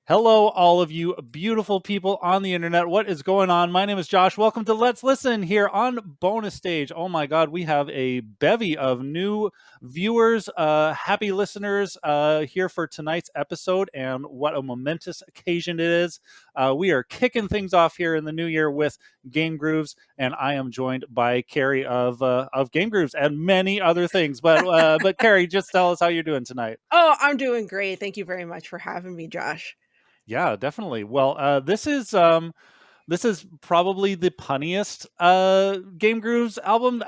Hello, all of you beautiful people on the internet. What is going on? My name is Josh. Welcome to Let's Listen here on Bonus Stage. Oh my God, we have a bevy of new viewers, happy listeners here for tonight's episode, and what a momentous occasion it is. We are kicking things off here in the new year with GameGrooves, and I am joined by Carrie of GameGrooves and many other things. But Carrie, just tell us how you're doing tonight. Oh, I'm doing great. Thank you very much for having me, Josh. Yeah, definitely. Well, this is probably the punniest Game Grooves album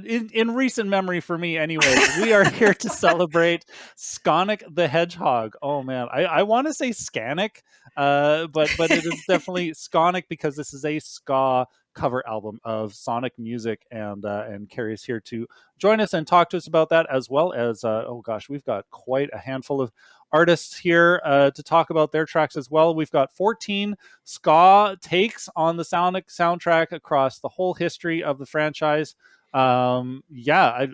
in recent memory for me. Anyways, we are here to celebrate Skanic the Hedgehog. Oh man, I want to say Skanic, but it is definitely Skanic because this is a ska cover album of Sonic music, and Carrie's here to join us and talk to us about that, as well as oh gosh, we've got quite a handful of artists here to talk about their tracks as well. We've got 14 ska takes on the Sonic soundtrack across the whole history of the franchise. Yeah,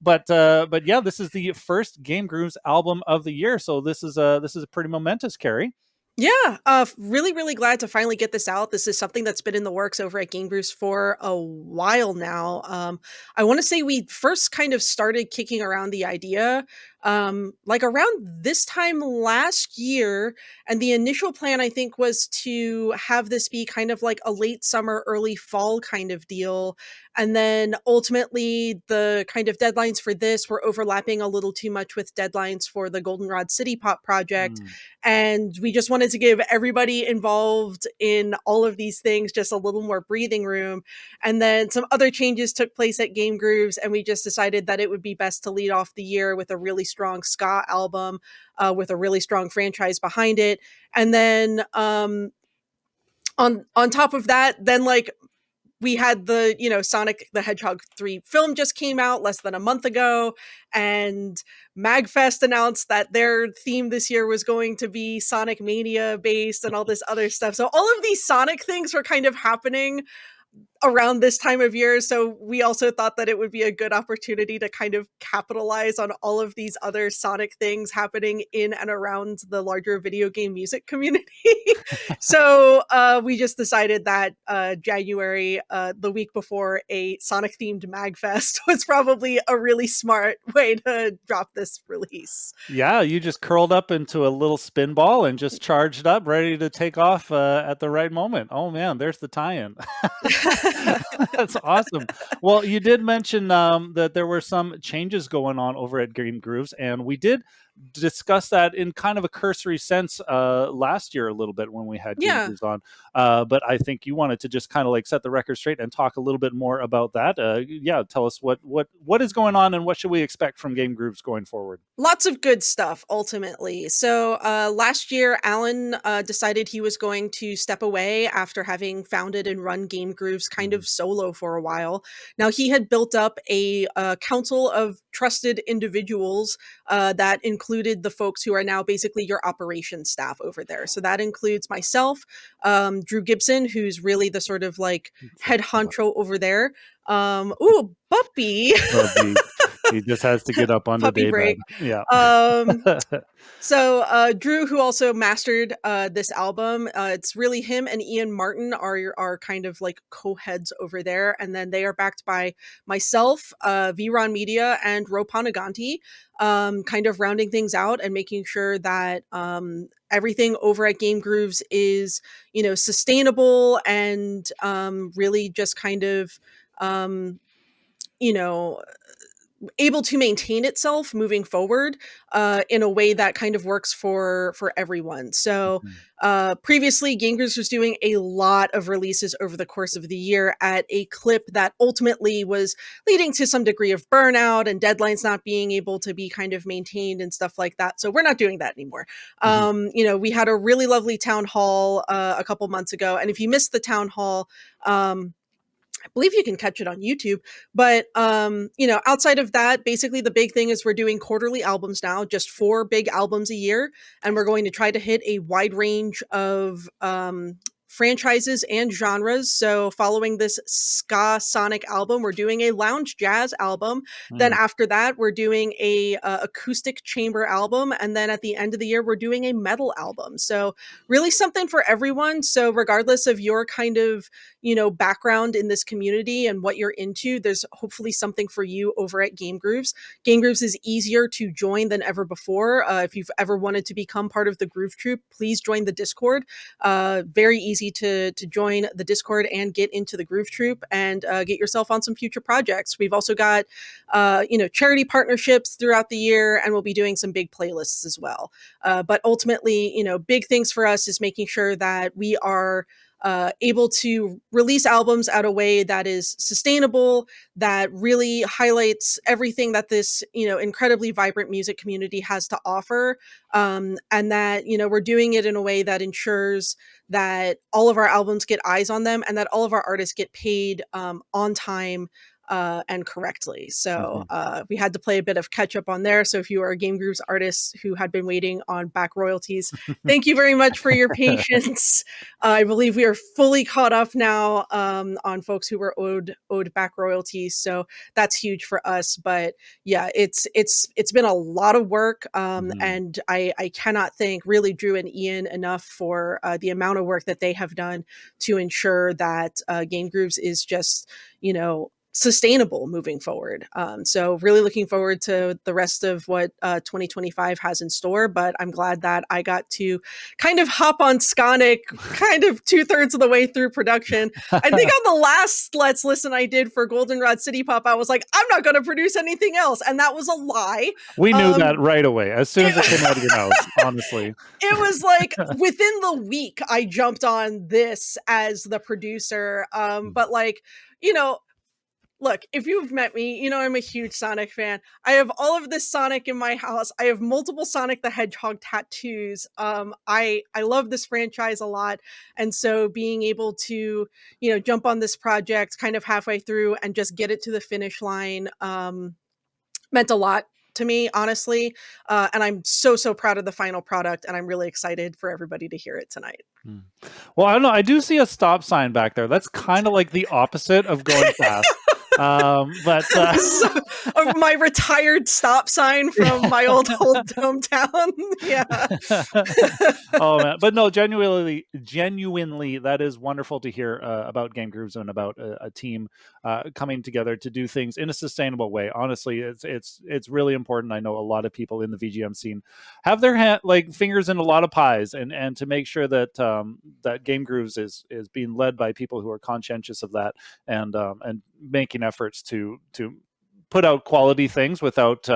but yeah, this is the first Game Grooves album of the year, so this is a pretty momentous, Carrie. Yeah, really, really glad to finally get this out. This is something that's been in the works over at GameGrooves for a while now. I want to say we first kind of started kicking around the idea like around this time last year. And the initial plan, I think, was to have this be kind of like a late summer, early fall kind of deal. And then ultimately, the kind of deadlines for this were overlapping a little too much with deadlines for the Goldenrod City Pop project. Mm. And we just wanted to give everybody involved in all of these things just a little more breathing room. And then some other changes took place at Game Grooves, and we just decided that it would be best to lead off the year with a really strong ska album with a really strong franchise behind it. And then on top of that, then like we had the, Sonic the Hedgehog 3 film just came out less than a month ago, and MagFest announced that their theme this year was going to be Sonic Mania based and all this other stuff. So all of these Sonic things were kind of happening around this time of year. So we also thought that it would be a good opportunity to kind of capitalize on all of these other Sonic things happening in and around the larger video game music community. So we just decided that January, the week before a Sonic themed MagFest, was probably a really smart way to drop this release. Yeah, you just curled up into a little spin ball and just charged up, ready to take off at the right moment. Oh man, there's the tie-in. That's awesome. Well, you did mention that there were some changes going on over at Game Grooves, and we did discuss that in kind of a cursory sense last year a little bit when we had Game Yeah. Grooves on. But I think you wanted to just kind of like set the record straight and talk a little bit more about that. Yeah, tell us what is going on and what should we expect from Game Grooves going forward. Lots of good stuff, ultimately. So last year, Alan decided he was going to step away after having founded and run Game Grooves kind Mhm. of solo for a while. Now, he had built up a council of trusted individuals that included the folks who are now basically your operations staff over there. So that includes myself, Drew Gibson, who's really the sort of like head honcho over there. Ooh, Buppy. Well, he just has to get up on the Puppy daybed. break. Yeah. Um, so Drew, who also mastered this album, it's really him and Ian Martin are kind of like co-heads over there, and then they are backed by myself, Vron Media, and Ro Panaganti, kind of rounding things out and making sure that everything over at Game Grooves is sustainable and really just kind of um, you know able to maintain itself moving forward in a way that kind of works for everyone. So Mhm. previously, GameGrooves was doing a lot of releases over the course of the year at a clip that ultimately was leading to some degree of burnout and deadlines not being able to be kind of maintained and stuff like that. So we're not doing that anymore. Mhm. We had a really lovely town hall a couple months ago, and if you missed the town hall, I believe you can catch it on YouTube. But outside of that, basically the big thing is we're doing quarterly albums now, just 4 big albums a year, and we're going to try to hit a wide range of franchises and genres. So following this ska sonic album, we're doing a lounge jazz album. Then Mm. after that, we're doing a acoustic chamber album, and then at the end of the year, we're doing a metal album. So really something for everyone. So regardless of your kind of background in this community and what you're into, there's hopefully something for you over at GameGrooves. GameGrooves is easier to join than ever before. If you've ever wanted to become part of the Groove Troop, please join the Discord. Very easy to join the Discord and get into the Groove Troop and get yourself on some future projects. We've also got charity partnerships throughout the year, and we'll be doing some big playlists as well. But ultimately, big things for us is making sure that we are able to release albums at a way that is sustainable, that really highlights everything that this, incredibly vibrant music community has to offer. And that, we're doing it in a way that ensures that all of our albums get eyes on them and that all of our artists get paid on time and correctly. So we had to play a bit of catch up on there. So if you are a GameGrooves artist who had been waiting on back royalties, thank you very much for your patience. I believe we are fully caught up now on folks who were owed back royalties. So that's huge for us. But yeah, it's been a lot of work, and I cannot thank really Drew and Ian enough for the amount of work that they have done to ensure that GameGrooves is just sustainable moving forward. So really looking forward to the rest of what 2025 has in store, but I'm glad that I got to kind of hop on Skanic kind of 2/3 of the way through production. I think on the last Let's Listen I did for Goldenrod City Pop, I was like, I'm not going to produce anything else. And that was a lie. We knew that right away, as soon as it came out of your mouth, honestly. It was like within the week, I jumped on this as the producer. But like, look, if you've met me, I'm a huge Sonic fan. I have all of this Sonic in my house. I have multiple Sonic the Hedgehog tattoos. I love this franchise a lot. And so being able to, jump on this project kind of halfway through and just get it to the finish line meant a lot to me, honestly. And I'm so proud of the final product, and I'm really excited for everybody to hear it tonight. Well, I don't know. I do see a stop sign back there. That's kind of like the opposite of going fast. But of my retired stop sign from my old hometown. Yeah. Oh man, but no, genuinely, that is wonderful to hear about GameGrooves and about a team coming together to do things in a sustainable way. Honestly, it's really important. I know a lot of people in the VGM scene have their fingers in a lot of pies, and to make sure that that GameGrooves is being led by people who are conscientious of that and making efforts to put out quality things without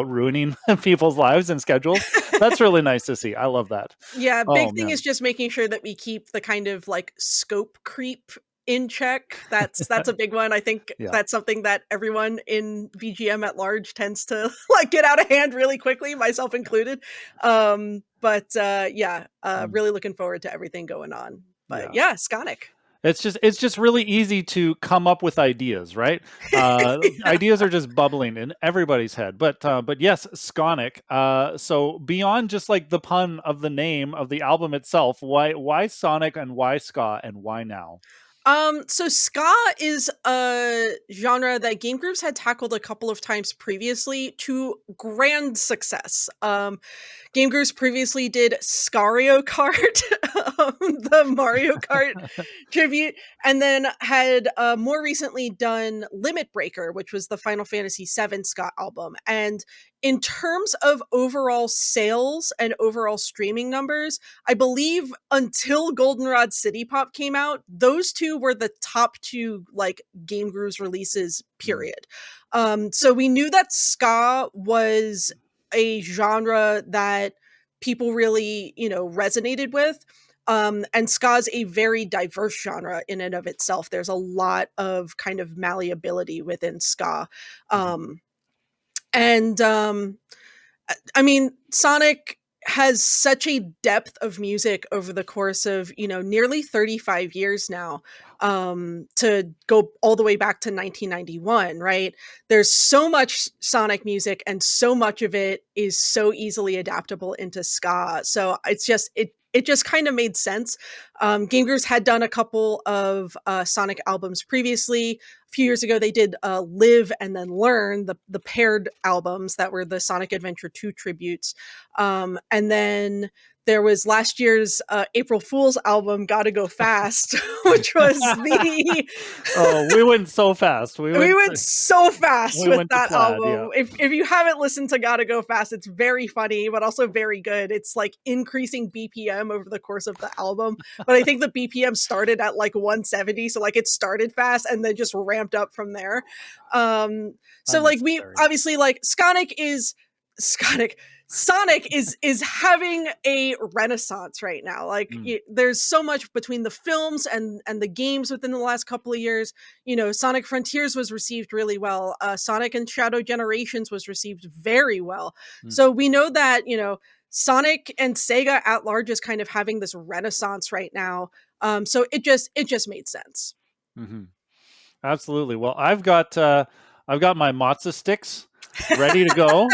ruining people's lives and schedules. That's really nice to see. I love that. Yeah, big thing is just making sure that we keep the kind of like scope creep in check. That's a big one. I think that's something that everyone in VGM at large tends to like get out of hand really quickly, myself included. Really looking forward to everything going on. But yeah, Skanic. It's just really easy to come up with ideas, right? Ideas are just bubbling in everybody's head. But yes, Skanic. So beyond just like the pun of the name of the album itself, why Sonic and why ska and why now? So ska is a genre that GameGrooves had tackled a couple of times previously to grand success. GameGrooves previously did Scario Kart, the Mario Kart tribute, and then had more recently done Limit Breaker, which was the Final Fantasy VII ska album. And in terms of overall sales and overall streaming numbers, I believe until Goldenrod City Pop came out, those two were the top two like GameGrooves releases, period. So we knew that ska was a genre that people really, resonated with. And ska is a very diverse genre in and of itself. There's a lot of kind of malleability within ska. I mean, Sonic has such a depth of music over the course of, nearly 35 years now, to go all the way back to 1991, right? There's so much Sonic music and so much of it is so easily adaptable into ska. So it's just, it just kind of made sense. GameGrooves had done a couple of Sonic albums previously. A few years ago, they did Live and then Learn, the paired albums that were the Sonic Adventure 2 tributes. And then there was last year's April Fool's album, Gotta Go Fast, which was the... Oh, we went so fast. We went so fast with that Plaid, album. yeah. If you haven't listened to Gotta Go Fast, it's very funny, but also very good. It's like increasing BPM over the course of the album. But I think the BPM started at like 170. So like it started fast and then just ramped up from there. So like we obviously like Sonic is having a renaissance right now. Like there's so much between the films and the games within the last couple of years. You know, Sonic Frontiers was received really well. Sonic and Shadow Generations was received very well. So we know that, you know, Sonic and Sega at large is kind of having this renaissance right now. So it just made sense. Mm-hmm. Absolutely. Well, I've got my matzo sticks ready to go.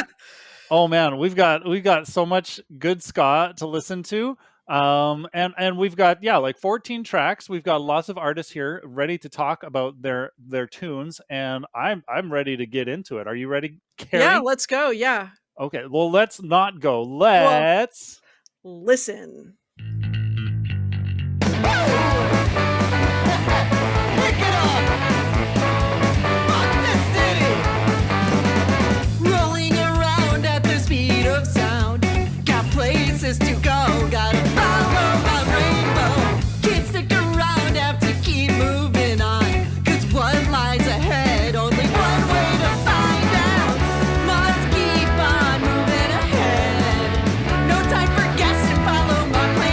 Oh man, we've got so much good ska to listen to. And we've got like 14 tracks. We've got lots of artists here ready to talk about their tunes, and I'm ready to get into it. Are you ready, Carrie? Yeah, let's go. Yeah. Okay. Well, let's not go. Let's listen. To go, gotta follow my rainbow. Can't stick around, have to keep moving on. Cause what lies ahead, only one way to find out. Must keep on moving ahead. No time for guessing, follow my plan.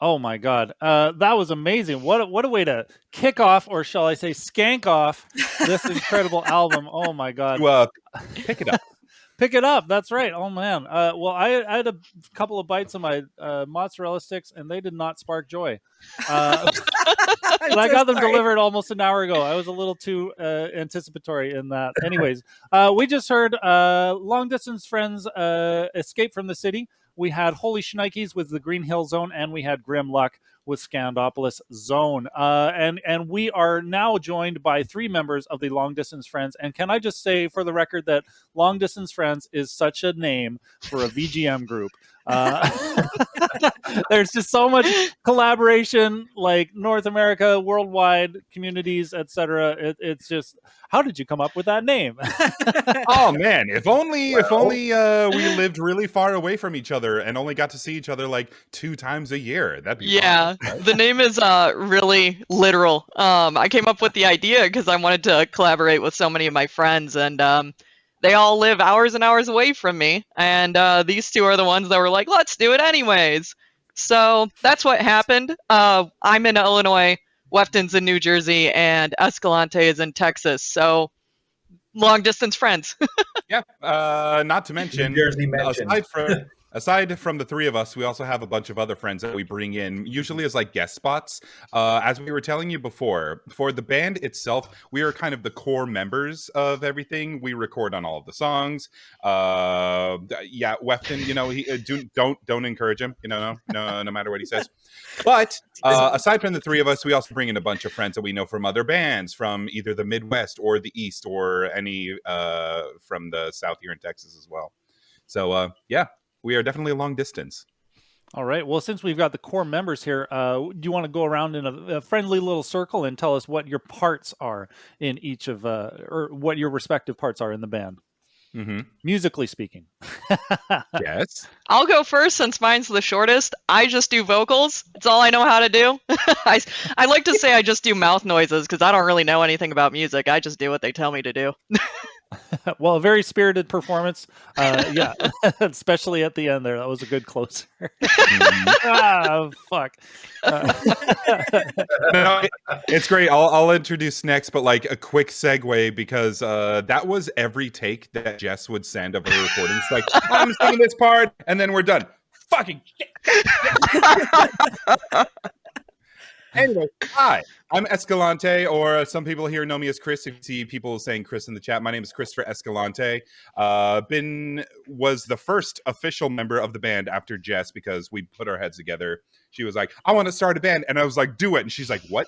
Oh my God, that was amazing! What a way to kick off, or shall I say, skank off this incredible album. Oh my God, To pick it up. pick it up. That's right. Oh man. Well, I had a couple of bites of my mozzarella sticks, and they did not spark joy. And I got them delivered almost an hour ago. I was a little too anticipatory in that. Anyways, we just heard Long Distance Friends Escape from the City. We had Holy Shnikes with the Green Hill Zone, and we had Grim Luck with Ska-ndopolis Zone. And we are now joined by 3 members of the Long Distance Friends. And can I just say for the record that Long Distance Friends is such a name for a VGM group. There's just so much collaboration, like North America, worldwide communities, etc. It's just, how did you come up with that name? Oh man, if only we lived really far away from each other and only got to see each other like 2 times a year. That'd be fun, right? The name is really literal. I came up with the idea because I wanted to collaborate with so many of my friends, and they all live hours and hours away from me, and these 2 are the ones that were like, let's do it anyways. So that's what happened. I'm in Illinois, Wefton's in New Jersey, and Escalante is in Texas. So long distance friends. Yeah. Not to mention, Jersey mentioned. aside from the 3 of us, we also have a bunch of other friends that we bring in, usually as like guest spots. As we were telling you before, for the band itself, we are kind of the core members of everything. We record on all of the songs. Yeah, Wefton, he don't encourage him. No matter what he says. But aside from the 3 of us, we also bring in a bunch of friends that we know from other bands, from either the Midwest or the East, or any from the South here in Texas as well. So yeah. We are definitely a long distance. All right. Well, since we've got the core members here, do you want to go around in a friendly little circle and tell us what your parts are in each of, or what your respective parts are in the band? Mm-hmm. Musically speaking. Yes. I'll go first since mine's the shortest. I just do vocals. It's all I know how to do. I like to say I just do mouth noises because I don't really know anything about music. I just do what they tell me to do. Well, a very spirited performance. Yeah, especially at the end there. That was a good closer. Fuck. No, it's great. I'll introduce next, but like a quick segue, because that was every take that Jess would send of her recordings. Like, I'm singing this part, and then we're done. Fucking shit. Anyway, hi, I'm Escalante, or some people here know me as Chris. If you see people saying Chris in the chat, my name is Christopher Escalante. Was the first official member of the band after Jess, because we put our heads together. She was like, I want to start a band. And I was like, do it. And she's like, what?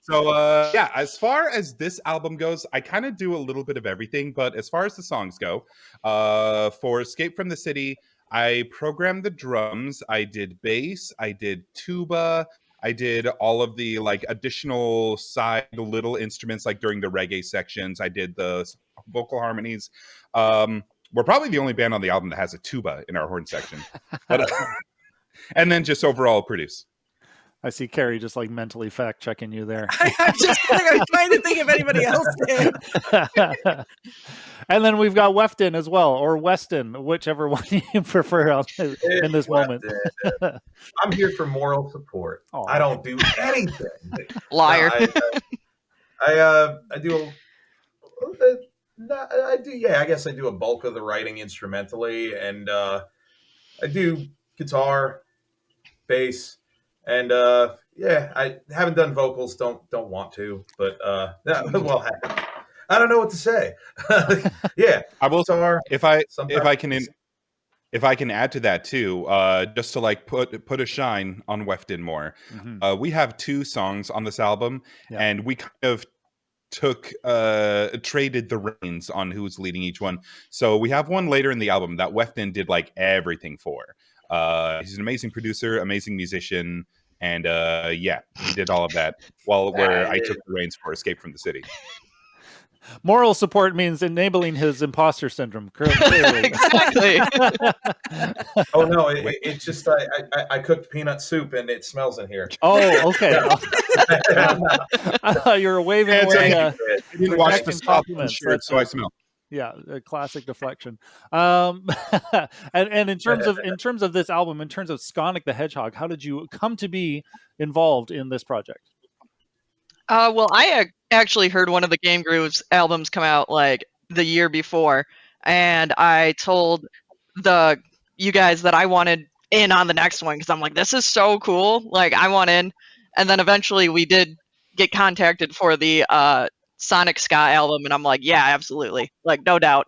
So, yeah, as far as this album goes, I kind of do a little bit of everything. But as far as the songs go, for Escape from the City, I programmed the drums, I did bass, I did tuba, I did all of the like additional side little instruments, like during the reggae sections. I did the vocal harmonies. We're probably the only band on the album that has a tuba in our horn section. But, and then just overall produce. I see Carrie just like mentally fact checking you there. I'm trying to think if anybody else did. And then we've got Wefton as well, or Weston, whichever one you prefer in this moment. I'm here for moral support. Oh. I don't do anything. Liar. I do. I do. Yeah, I guess I do a bulk of the writing instrumentally, and I do guitar, bass. And yeah, I haven't done vocals. Don't want to, but well, I don't know what to say. Yeah, I will. Guitar, if I can add to that too, just to like put a shine on Wefton more. Mm-hmm. We have 2 songs on this album, yeah. And we kind of traded the reins on who's leading each one. So we have one later in the album that Wefton did like everything for. He's an amazing producer, amazing musician, and yeah, he did all of that where I took the reins for Escape from the City. Moral support means enabling his imposter syndrome. Clearly. Exactly. Oh no, it's just I cooked peanut soup and it smells in here. Oh, okay. I thought you were waving away. I didn't wash the top of the shirt, so I smell. Yeah, a classic deflection. And in terms of this album, in terms of Skanic the Hedgehog, how did you come to be involved in this project? Well, I actually heard one of the GameGrooves albums come out like the year before, and I told the you guys that I wanted in on the next one because I'm like, this is so cool. Like, I want in. And then eventually we did get contacted for the Sonic Ska album, and I'm like, yeah, absolutely, like no doubt.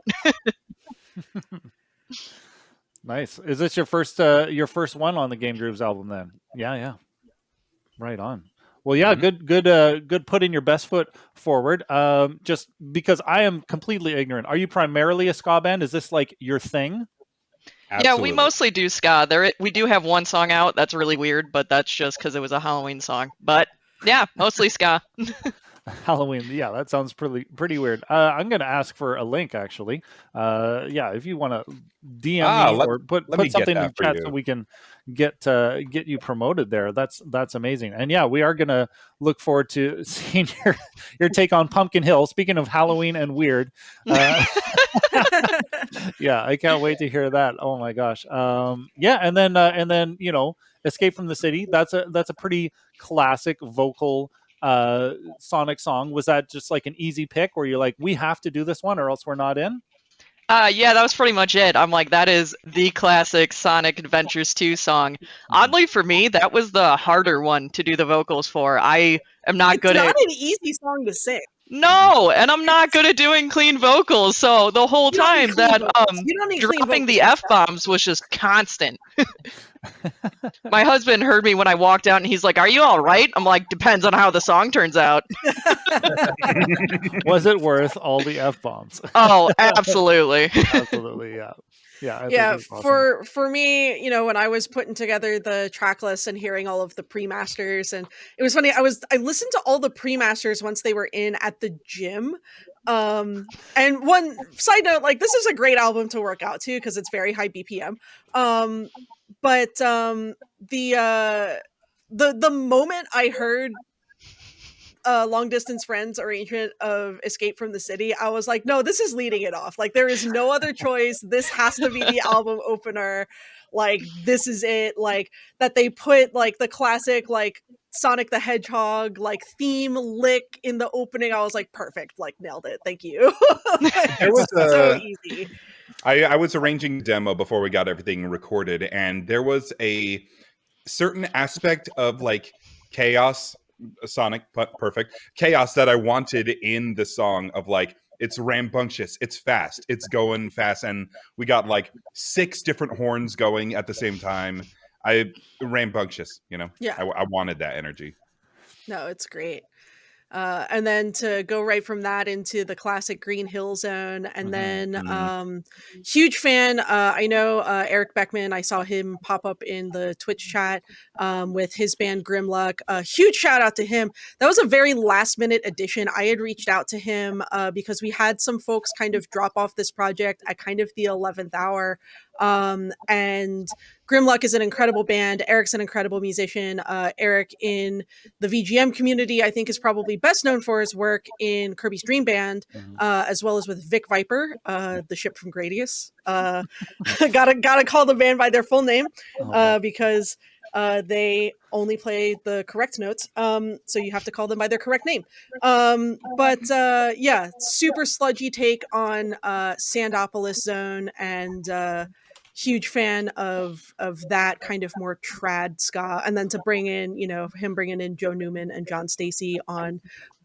Nice. Is this your first one on the Game Grooves album then? Yeah, yeah. Right on. Well, yeah, good putting your best foot forward. Just because I am completely ignorant. Are you primarily a ska band? Is this like your thing? Yeah, we mostly do ska. We do have one song out that's really weird, but that's just because it was a Halloween song. But yeah, mostly ska. Halloween, yeah, that sounds pretty weird. I'm going to ask for a link actually. Yeah, if you want to DM me or put something in the chat so we can get you promoted there. That's amazing. And yeah, we are going to look forward to seeing your take on Pumpkin Hill. Speaking of Halloween and weird, yeah, I can't wait to hear that. Oh my gosh. Yeah, and then Escape from the City. That's a pretty classic vocal Sonic song. Was that just like an easy pick where you're like, we have to do this one or else we're not in? Yeah, that was pretty much it. I'm like, that is the classic Sonic Adventures 2 song. Oddly for me, that was the harder one to do the vocals for. I am not good at... It's not an easy song to sing. No, and I'm not good at doing clean vocals, so the whole time that dropping the F-bombs was just constant. My husband heard me when I walked out, and he's like, "Are you all right?" I'm like, "Depends on how the song turns out." Was it worth all the F-bombs? Oh, absolutely. Absolutely, yeah. Yeah, awesome. for me, when I was putting together the track list and hearing all of the pre-masters, and it was funny, I listened to all the pre-masters once they were in at the gym. And one side note, like, this is a great album to work out to because it's very high BPM. But the moment I heard Long Distance Friends arrangement of Escape from the City, I was like, no, this is leading it off. Like, there is no other choice. This has to be the album opener. Like, this is it. Like, that they put like the classic like Sonic the Hedgehog like theme lick in the opening. I was like, perfect. Like, nailed it. Thank you. It was so easy. I was arranging demo before we got everything recorded, and there was a certain aspect of like chaos, Sonic, perfect chaos that I wanted in the song of like, it's rambunctious, it's fast, it's going fast, and we got like 6 different horns going at the same time. Rambunctious, Yeah. I wanted that energy. No, it's great. And then to go right from that into the classic Green Hill Zone. And then huge fan. I know Eric Beckman, I saw him pop up in the Twitch chat with his band Grimluck. Huge shout out to him. That was a very last minute addition. I had reached out to him because we had some folks kind of drop off this project at kind of the 11th hour. And Grimluck is an incredible band. Eric's an incredible musician. Eric in the VGM community, I think, is probably best known for his work in Kirby's Dream Band, as well as with Vic Viper, the ship from Gradius. Gotta call the band by their full name because they only play the correct notes. So you have to call them by their correct name. But yeah, super sludgy take on Ska-ndopolis Zone, and huge fan of that kind of more trad ska. And then to bring in, him bringing in Joe Newman and John Stacy on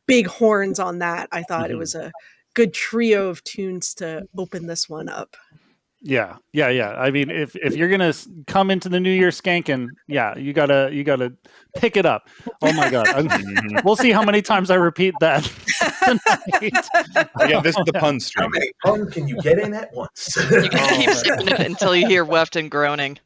big horns on that, I thought it was a good trio of tunes to open this one up. Yeah. I mean, if you're gonna come into the new year skanking, yeah, you gotta pick it up. Oh my god, we'll see how many times I repeat that. Again, this is the pun stream. How many puns can you get in at once? You can keep saying it until you hear weft and groaning.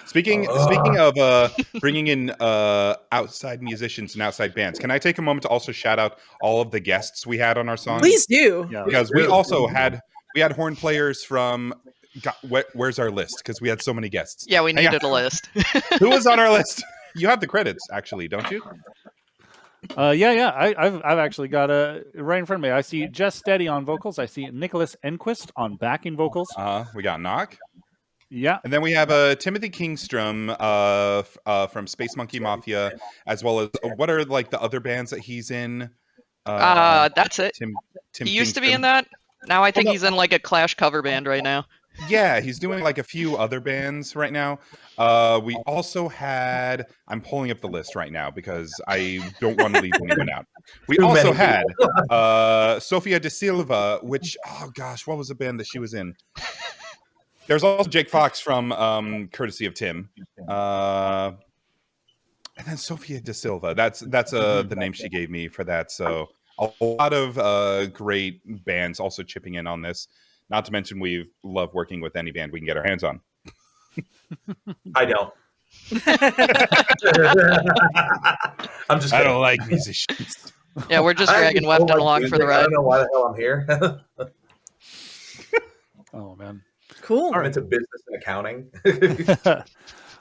Speaking of bringing in outside musicians and outside bands, can I take a moment to also shout out all of the guests we had on our song? Please do. Yeah. Because we also had horn players from. Where's our list? Because we had so many guests. Yeah, we needed a list. Who was on our list? You have the credits, actually, don't you? Yeah. I've actually got right in front of me. I see Jess Steady on vocals. I see Nicholas Enquist on backing vocals. We got Knock. Yeah. And then we have Timothy Kingstrom from Space Monkey Mafia, as well as what are like the other bands that he's in? That's it. Tim He used to be Kingstrom. in that. Now I think no. he's in like a Clash cover band right now. Yeah, he's doing like a few other bands right now. We also had. I'm pulling up the list right now because I don't want to leave anyone out. We Too also many had Sofia De Silva, which what was the band that she was in? There's also Jake Fox from Courtesy of Tim. And then Sofia De Silva. That's the name she gave me for that. So a lot of great bands also chipping in on this. Not to mention we love working with any band we can get our hands on. I don't. I'm just I kidding. don't like musicians. Yeah, we're just I dragging actually don't Wefton like along for the music. I ride. don't know why the hell I'm here. Oh man. Cool. I'm into business and accounting.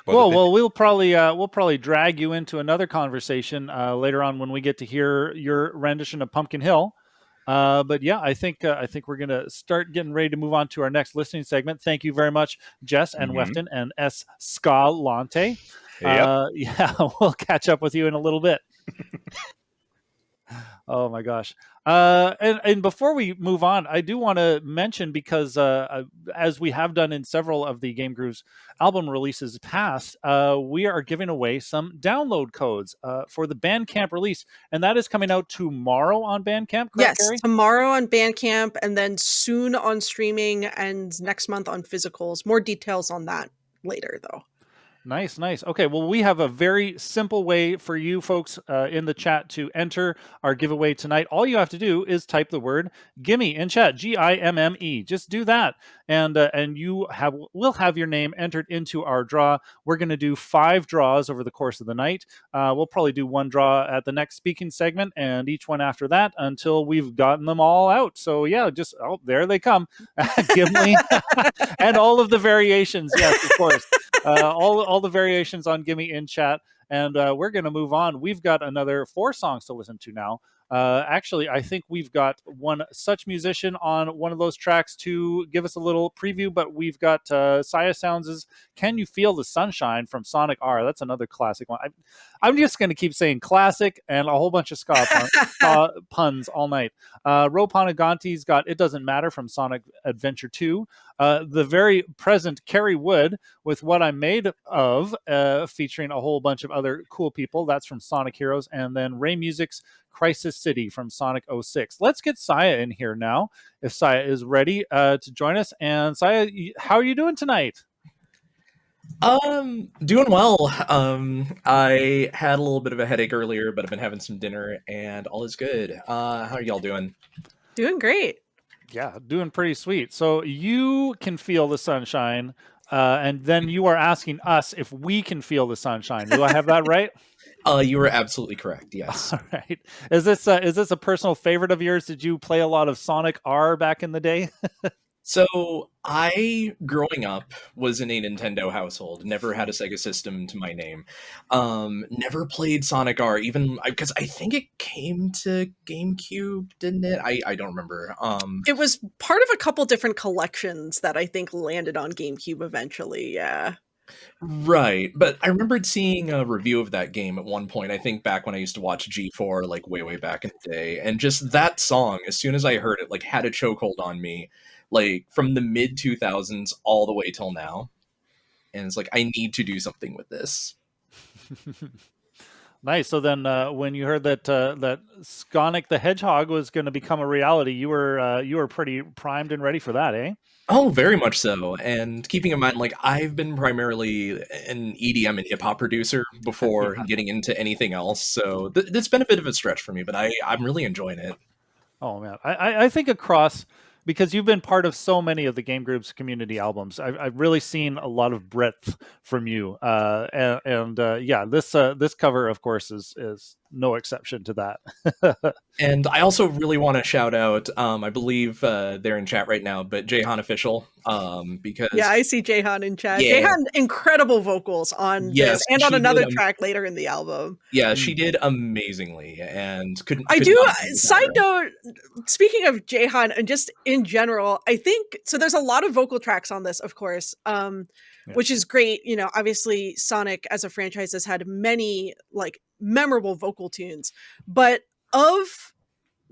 We'll probably drag you into another conversation later on when we get to hear your rendition of Pumpkin Hill. But yeah, I think we're gonna start getting ready to move on to our next listening segment. Thank you very much, Jess and Wefton and S. Scalante. Yep. Yeah, we'll catch up with you in a little bit. Oh my gosh. And before we move on, I do want to mention, because as we have done in several of the GameGrooves album releases past, we are giving away some download codes for the Bandcamp release, and that is coming out tomorrow on Bandcamp, correct, Yes, Gary? tomorrow on Bandcamp, and then soon on streaming, and next month on physicals. More details on that later, though. Nice. Okay, well, we have a very simple way for you folks in the chat to enter our giveaway tonight. All you have to do is type the word "gimme" in chat, GIMME. Just do that, and we'll have your name entered into our draw. We're going to do 5 draws over the course of the night. We'll probably do 1 draw at the next speaking segment, and each one after that until we've gotten them all out. So yeah, there they come, Gimli, and all of the variations. Yes, of course. All the variations on Gimme in chat, and we're going to move on. We've got another 4 songs to listen to now. Actually, I think we've got one such musician on one of those tracks to give us a little preview, but we've got Saya Sounds' Can You Feel the Sunshine from Sonic R. That's another classic one. I'm just going to keep saying classic and a whole bunch of ska puns all night. Ro Panaganti's got It Doesn't Matter from Sonic Adventure 2. The very present Kerry Wood with What I'm Made Of, featuring a whole bunch of other cool people. That's from Sonic Heroes. And then Ray Music's Crisis City from Sonic 06. Let's get Saya in here now, if Saya is ready to join us. And Saya, how are you doing tonight? Doing well. I had a little bit of a headache earlier, but I've been having some dinner and all is good. How are y'all doing? Doing great. Yeah, doing pretty sweet. So you can feel the sunshine, and then you are asking us if we can feel the sunshine. Do I have that right? You were absolutely correct. Yes. All right. Is this a personal favorite of yours? Did you play a lot of Sonic R back in the day? So I, growing up, was in a Nintendo household. Never had a Sega system to my name. Never played Sonic R, even because I think it came to GameCube, didn't it? I don't remember. It was part of a couple different collections that I think landed on GameCube eventually. Yeah. Right, but I remembered seeing a review of that game at one point, I think back when I used to watch G4, like way back in the day, and just that song, as soon as I heard it, like had a chokehold on me, like from the mid-2000s all the way till now. And it's like, I need to do something with this. Nice. So then when you heard that Skanic the Hedgehog was going to become a reality, you were pretty primed and ready for that, eh? Oh, very much so. And keeping in mind, like, I've been primarily an EDM and hip-hop producer before getting into anything else, so it's been a bit of a stretch for me, but I'm really enjoying it. Oh, man. I think across, because you've been part of so many of the GameGrooves community albums, I've really seen a lot of breadth from you. Yeah, this cover, of course, is no exception to that. And I also really want to shout out, I believe they're in chat right now, but Jahan Official, because Yeah, I see Jahan in chat. Yeah. Jahan, incredible vocals on Yes, this and on she another did, track later in the album. yeah, she did amazingly, and could I could do. not do Side better. note, speaking of Jahan and just in general, I think so. There's a lot of vocal tracks on this, of course, which is great. You know, obviously, Sonic as a franchise has had many like memorable vocal tunes, but of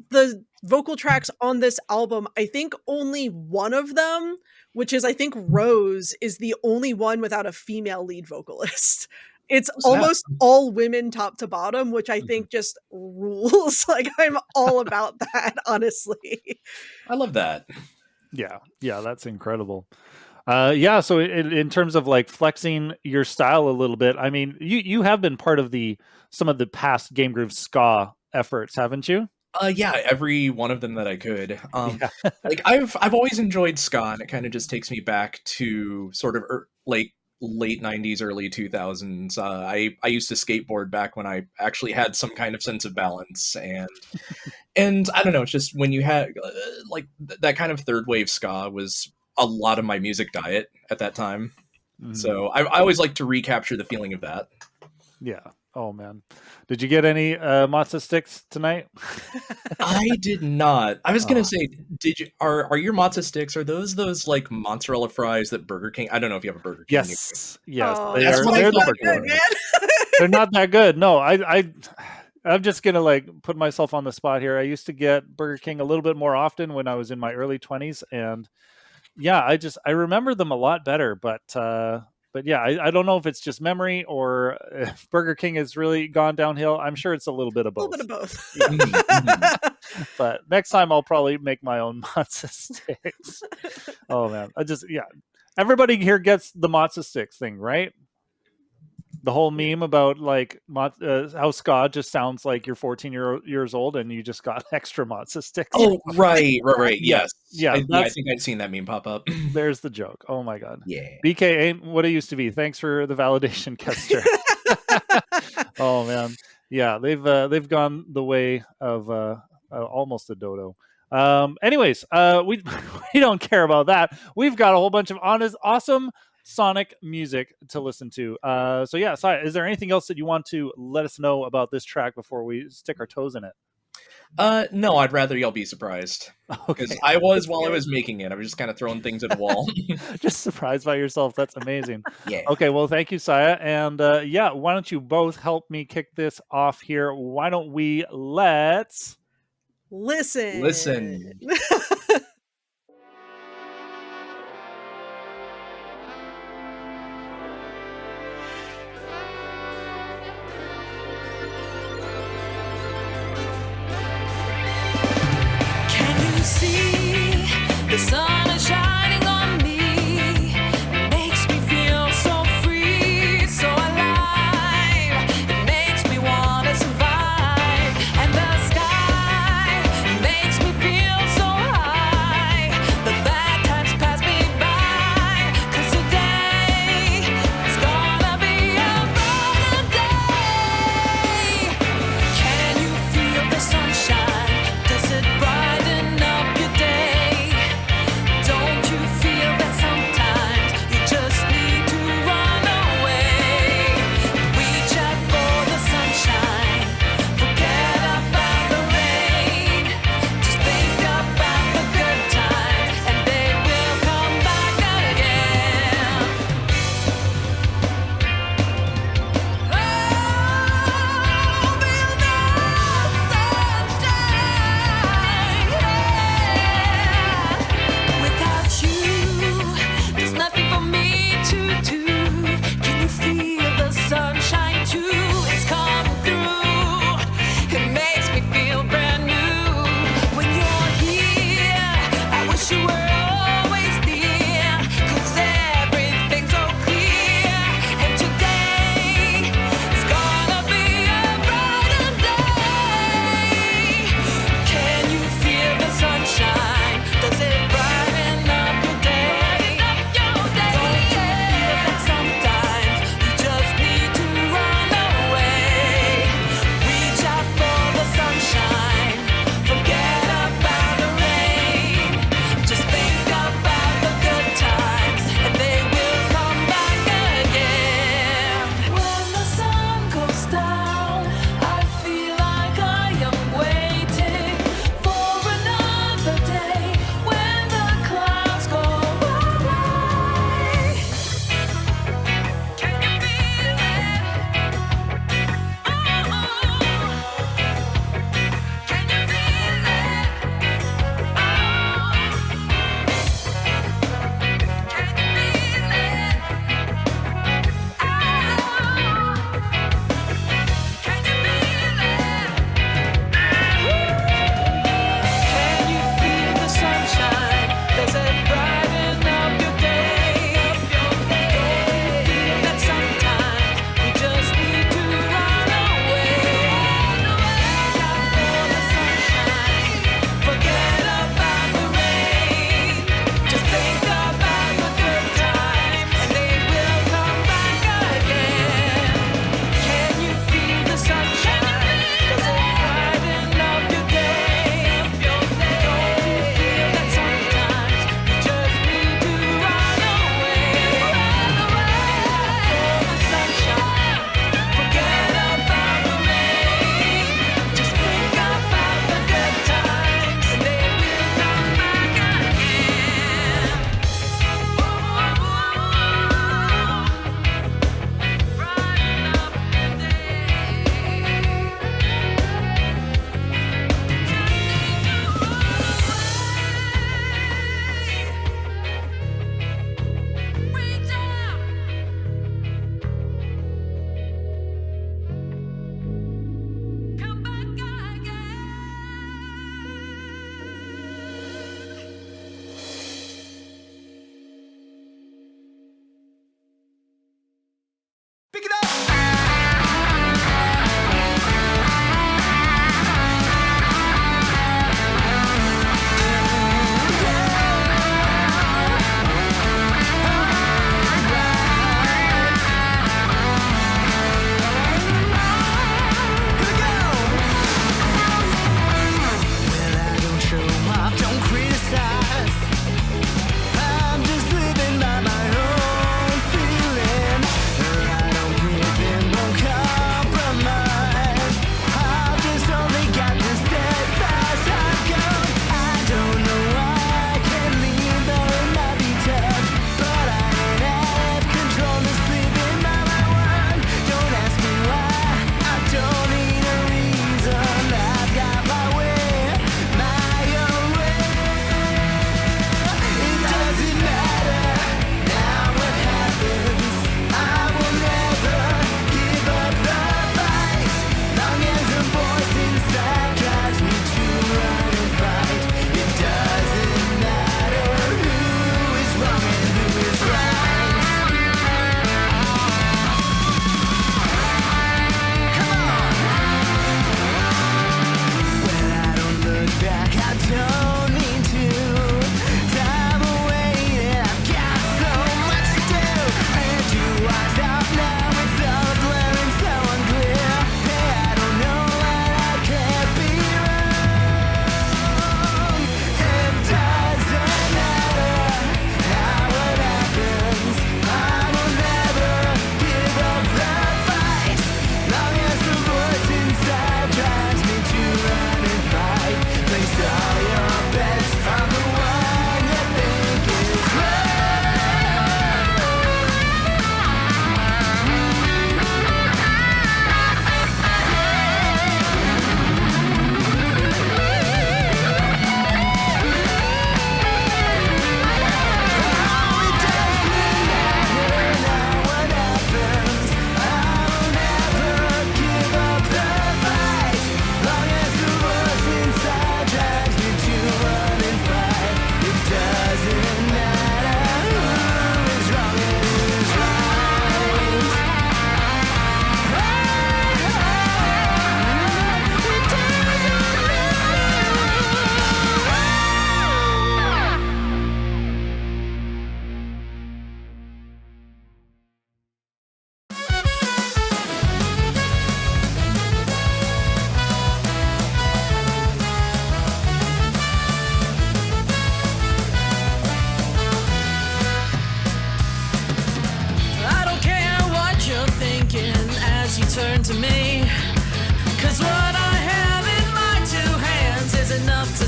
the vocal tracks on this album, I think only one of them, which is I think Rose, is the only one without a female lead vocalist. It's What's that? almost all women top to bottom, which I think just rules. Like I'm all about that, honestly. I love that. Yeah, that's incredible. Yeah, so in terms of like flexing your style a little bit, I mean, you have been part of some of the past GameGrooves ska efforts, haven't you? Yeah, every one of them that I could. Yeah. Like I've always enjoyed ska, and it kind of just takes me back to sort of like late 90s, early 2000s. I used to skateboard back when I actually had some kind of sense of balance, and I don't know, it's just when you had like that kind of third wave ska was a lot of my music diet at that time. So I always like to recapture the feeling of that. Yeah. Oh man, did you get any matzo sticks tonight? I did not. I was gonna say, did you? Are your matzo sticks? Are those like mozzarella fries that Burger King? I don't know if you have a Burger King. Yes. Oh, They that's are. what I They're thought the they were. good, man. They're not that good. No, I'm just gonna like put myself on the spot here. I used to get Burger King a little bit more often when I was in my early 20s, and yeah, I remember them a lot better. But yeah, I don't know if it's just memory or if Burger King has really gone downhill. I'm sure it's a little bit of A both. little bit of both. Mhm. But next time I'll probably make my own matzo sticks. Oh man, everybody here gets the matzo sticks thing, right? The whole meme about like how ska just sounds like you're 14 years old and you just got extra matzo sticks. Oh, right. Yes. Yeah, I think I'd seen that meme pop up. There's the joke. Oh my god. Yeah. BK ain't what it used to be. Thanks for the validation, Kester. Oh man, yeah, they've gone the way of almost a dodo. Anyways, we we don't care about that. We've got a whole bunch of awesome Sonic music to listen to. So yeah, Sai, is there anything else that you want to let us know about this track before we stick our toes in it? No, I'd rather y'all be surprised. Because Okay. I was while I was making it. I was just kind of throwing things at the wall. Just surprised by yourself. That's amazing. Yeah. Okay, well, thank you, Saya. And yeah, why don't you both help me kick this off here? Why don't we let's Listen. Can you see the sun is shining on me? It makes me feel so free, so alive. It makes me want to survive. And the sky makes me feel so high.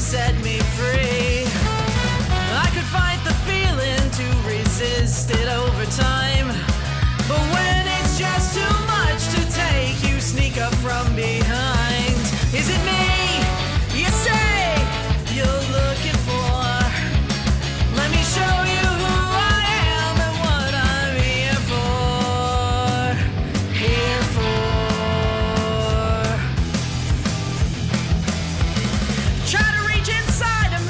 set me free. I could fight the feeling to resist it over time, but when it's just too much to take, you sneak up from behind. Is it me you say you're looking for? Let me show you who I am and what I'm here for. Here for. Try to reach inside of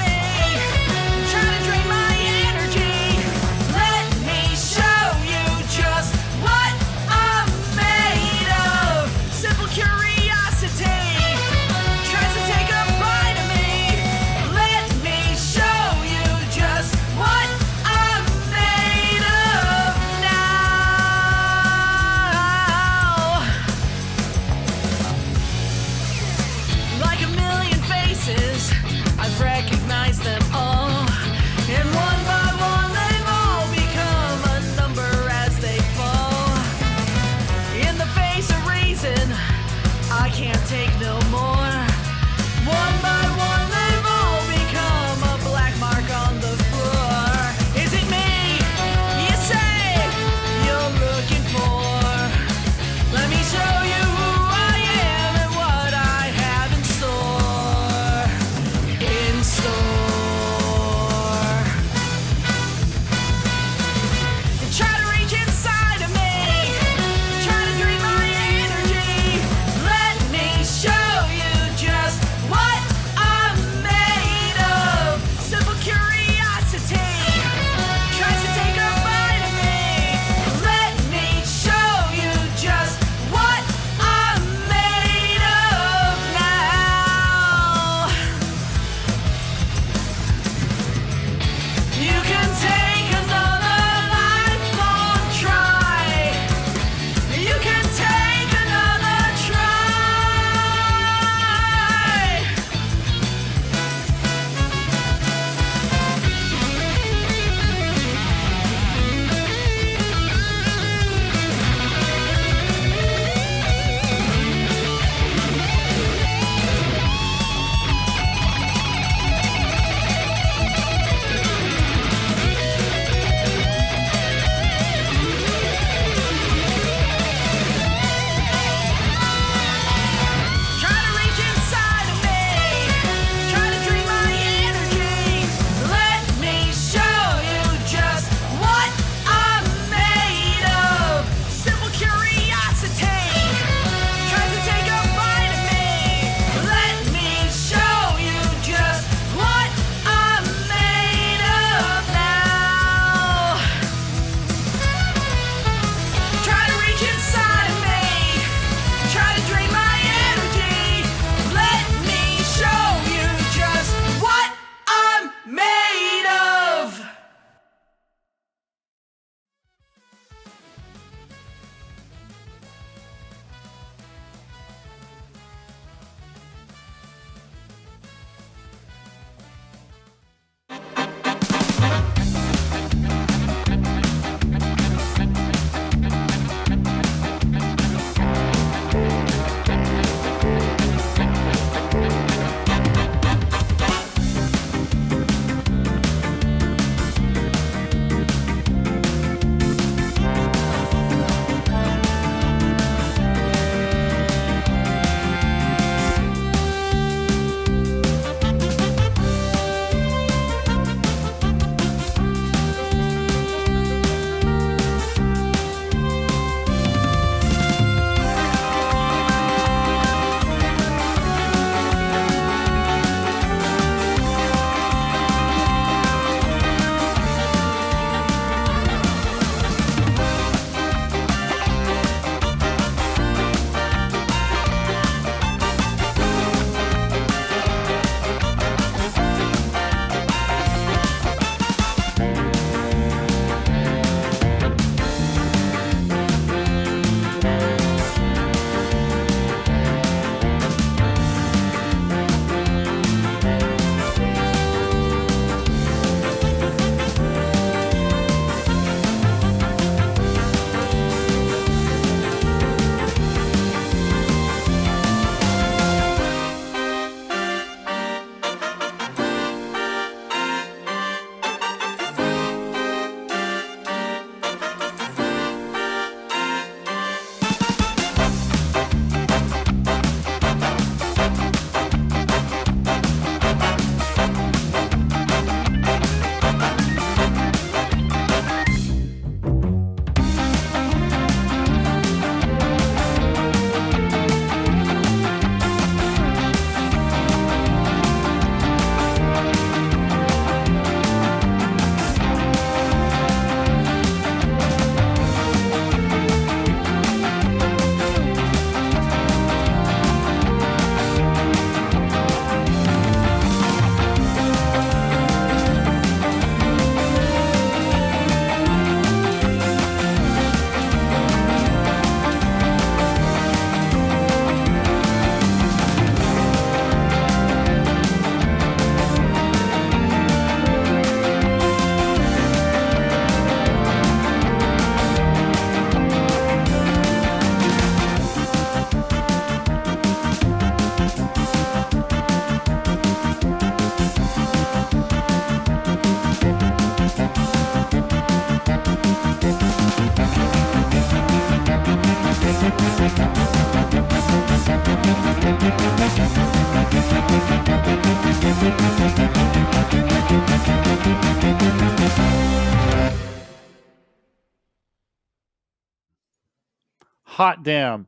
Hot damn.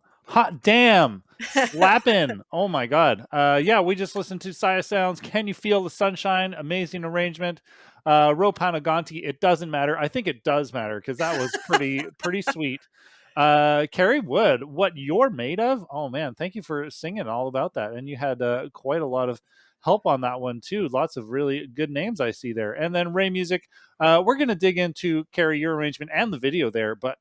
Slapping. Oh my god. Yeah, we just listened to Saya Sounds. Can You Feel the Sunshine? Amazing arrangement. Ro Panaganti, It Doesn't Matter. I think it does matter because that was pretty sweet. Carrie Wood, What You're Made Of. Oh man, thank you for singing all about that. And you had quite a lot of help on that one too. Lots of really good names I see there. And then Ray Music, we're gonna dig into Carrie, your arrangement and the video there, but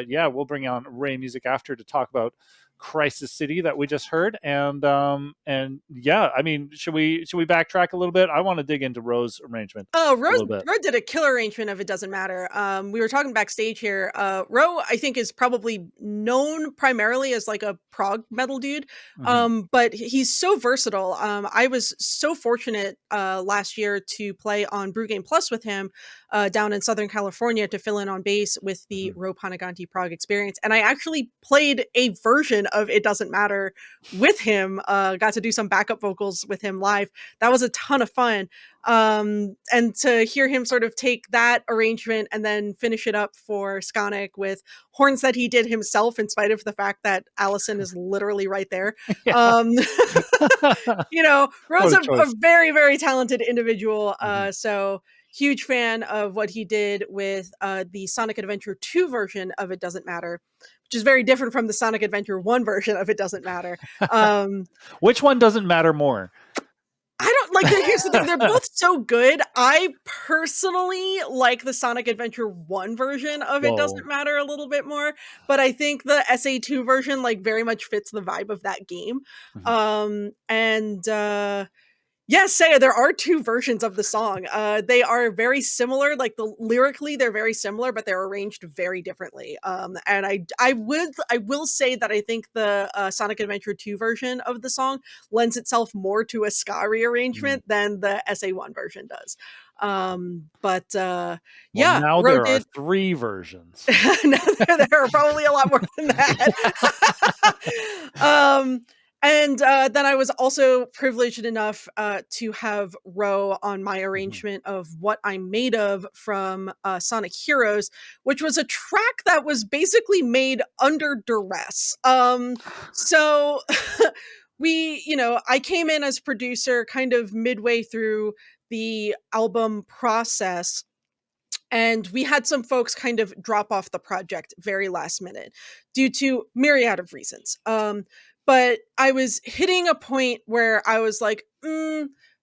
yeah, we'll bring on Ray Music after to talk about Crisis City that we just heard. And yeah, I mean, should we backtrack a little bit? I want to dig into Ro's arrangement. Rose did a killer arrangement of It Doesn't Matter. We were talking backstage here. Ro, I think, is probably known primarily as like a prog metal dude. But he's so versatile. I was so fortunate last year to play on Brew Game Plus with him down in Southern California to fill in on bass with the Ro Panaganti Prague experience. And I actually played a version of It Doesn't Matter with him, got to do some backup vocals with him live. That was a ton of fun. And to hear him sort of take that arrangement and then finish it up for Skanic with horns that he did himself, in spite of the fact that Allison is literally right there. You know, Ro's a very, very talented individual. So huge fan of what he did with the Sonic Adventure 2 version of It Doesn't Matter, which is very different from the Sonic Adventure 1 version of It Doesn't Matter. Which one doesn't matter more? I don't like. Here's the thing: they're both so good. I personally like the Sonic Adventure 1 version of It Doesn't Matter a little bit more, but I think the SA2 version like very much fits the vibe of that game. Yes, Saya, there are two versions of the song. They are very similar. Like lyrically, they're very similar, but they're arranged very differently. And I will say that I think the Sonic Adventure 2 version of the song lends itself more to a ska rearrangement than the SA1 version does. Yeah, now there are 3 versions. there are probably a lot more than that. And then I was also privileged enough to have Ro on my arrangement of What I'm Made Of from Sonic Heroes, which was a track that was basically made under duress. So I came in as producer kind of midway through the album process. And we had some folks kind of drop off the project very last minute due to myriad of reasons. But I was hitting a point where I was like,